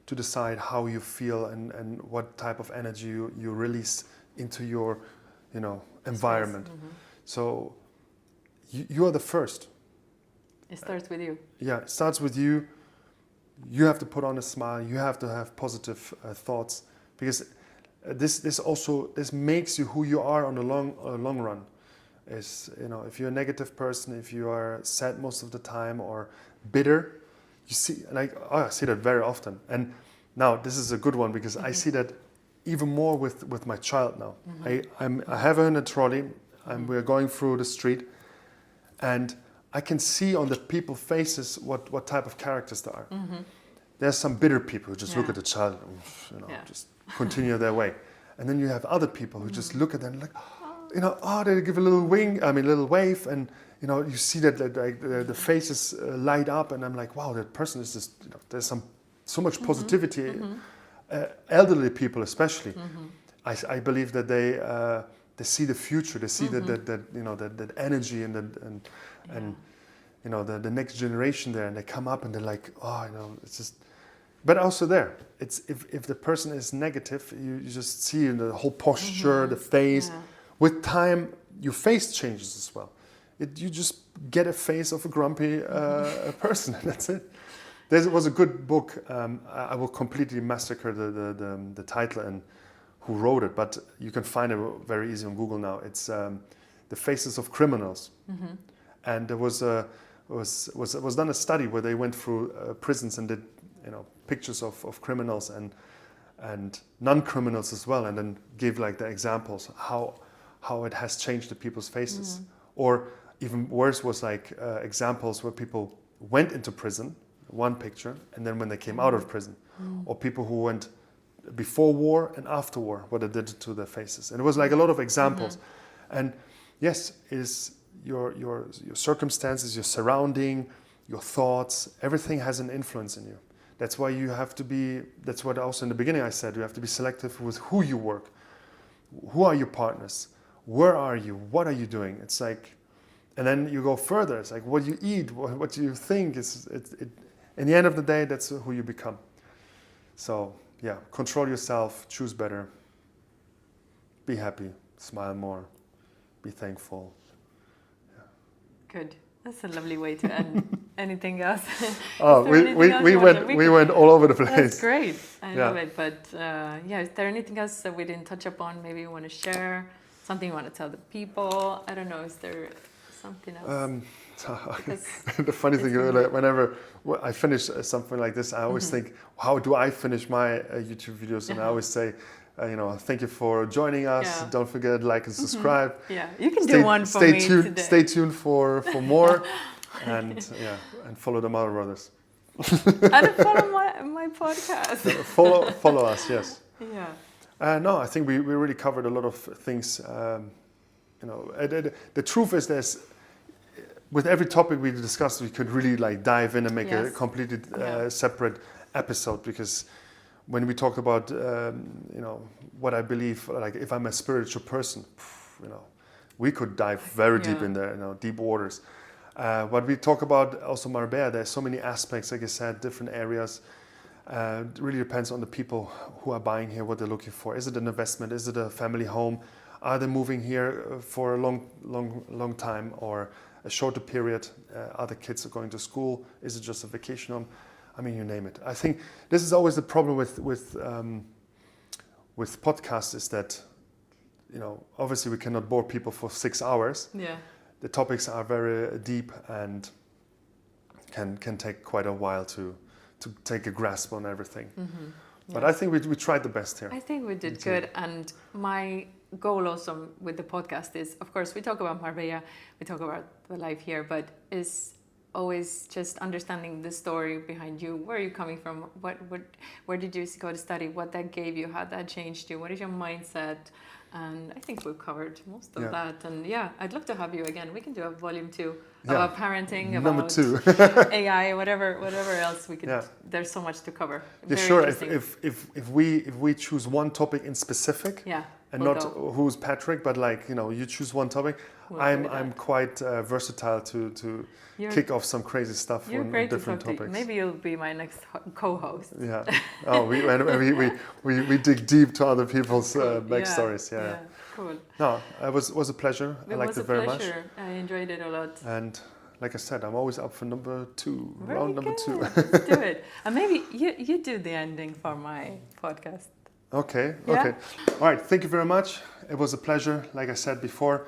to decide how you feel and what type of energy you release into your environment. So you are the first. It starts with you. Yeah, it starts with you. You have to put on a smile. You have to have positive thoughts, because this makes you who you are on the long run. Is if you're a negative person, if you are sad most of the time or bitter, you see, I see that very often. And now this is a good one, because I see that even more with my child now. I have her in a trolley, and we're going through the street, and I can see on the people's faces what type of characters there are. There's some bitter people who just look at the child, just continue their way, and then you have other people who just look at them like, they give a little little wave, and you see that the faces light up, and I'm like, wow, that person is just, there's so much positivity. Elderly people especially, I believe that they see the future. They see that energy and you know, the next generation there, and they come up and they're like, oh, you know, it's just. But also there, it's if the person is negative, you just see the whole posture, the face. Yeah. With time, your face changes as well. You just get a face of a grumpy person. That's it. There was a good book. I will completely massacre the title and who wrote it, but you can find it very easy on Google now. It's The Faces of Criminals, and there was done a study where they went through prisons and did, you know, pictures of criminals and non-criminals as well, and then give like the examples how it has changed the people's faces. Or even worse was like examples where people went into prison, one picture, and then when they came out of prison, or people who went before war and after war, what it did to their faces. And it was like a lot of examples. And yes, is your circumstances, your surrounding, your thoughts, everything has an influence in you. That's why you have to be, that's what also in the beginning I said, you have to be selective with who you work. Who are your partners? Where are you? What are you doing? It's like, and then you go further. It's like what you eat, what do you think. In the end of the day, that's who you become. So yeah, control yourself, choose better, be happy, smile more, be thankful. Yeah. Good. That's a lovely way to end. Anything else? Oh, we went all over the place. That's great. I Yeah. love it. But yeah, is there anything else that we didn't touch upon? Maybe you want to share something you want to tell the people. I don't know. Is there something else? The funny thing, like, whenever I finish something like this, I always think, how do I finish my YouTube videos? And I always say, you know, thank you for joining us. Yeah. Don't forget, like and subscribe. Yeah, you can do one for me today. Stay tuned for more, and and follow the Maro Brothers. And follow my podcast. follow us, yes. Yeah. No, I think we really covered a lot of things. You know, the truth is, with every topic we discussed, we could really like dive in and make a completely separate episode, because when we talk about you know, what I believe, like if I'm a spiritual person, you know, we could dive very deep in there, you know, deep waters. What we talk about also Marbella, there's so many aspects, like I said, different areas. It really depends on the people who are buying here, what they're looking for. Is it an investment? Is it a family home? Are they moving here for a long time or a shorter period? Other kids are going to school. Is it just a vacation home? I mean, you name it. I think this is always the problem with podcasts, is that, you know, obviously we cannot bore people for 6 hours. Yeah. The topics are very deep and can take quite a while to take a grasp on everything. But I think we tried the best here. I think we did good. And my goal also with the podcast is, of course, we talk about Marbella, we talk about the life here, but is always just understanding the story behind you. Where are you coming from? Where did you go to study? What that gave you? How that changed you? What is your mindset? And I think we've covered most of that. And yeah, I'd love to have you again. We can do a volume 2 about parenting, Number about 2. AI, whatever else we could. There's so much to cover. Yeah, sure. If we choose one topic in specific, and we'll not who's Patrick, but like, you know, you choose one topic. I'm quite versatile to kick off some crazy stuff on different topics. Maybe you'll be my next co-host. Yeah. Oh, we dig deep to other people's backstories. Yeah. Cool. No, it was a pleasure. I liked it very much. I enjoyed it a lot. And like I said, I'm always up for number 2, Very round number good. 2. Let's do it. And maybe you do the ending for my podcast. Okay. Yeah? Okay. All right. Thank you very much. It was a pleasure. Like I said before,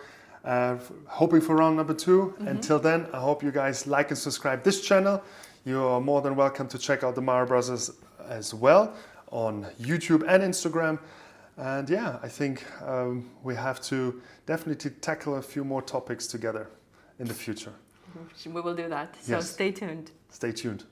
hoping for round number 2. Until then, I hope you guys like and subscribe this channel. You are more than welcome to check out the Maro Brothers as well on YouTube and Instagram. And yeah, I think we have to definitely tackle a few more topics together in the future. We will do that. So stay tuned. Stay tuned.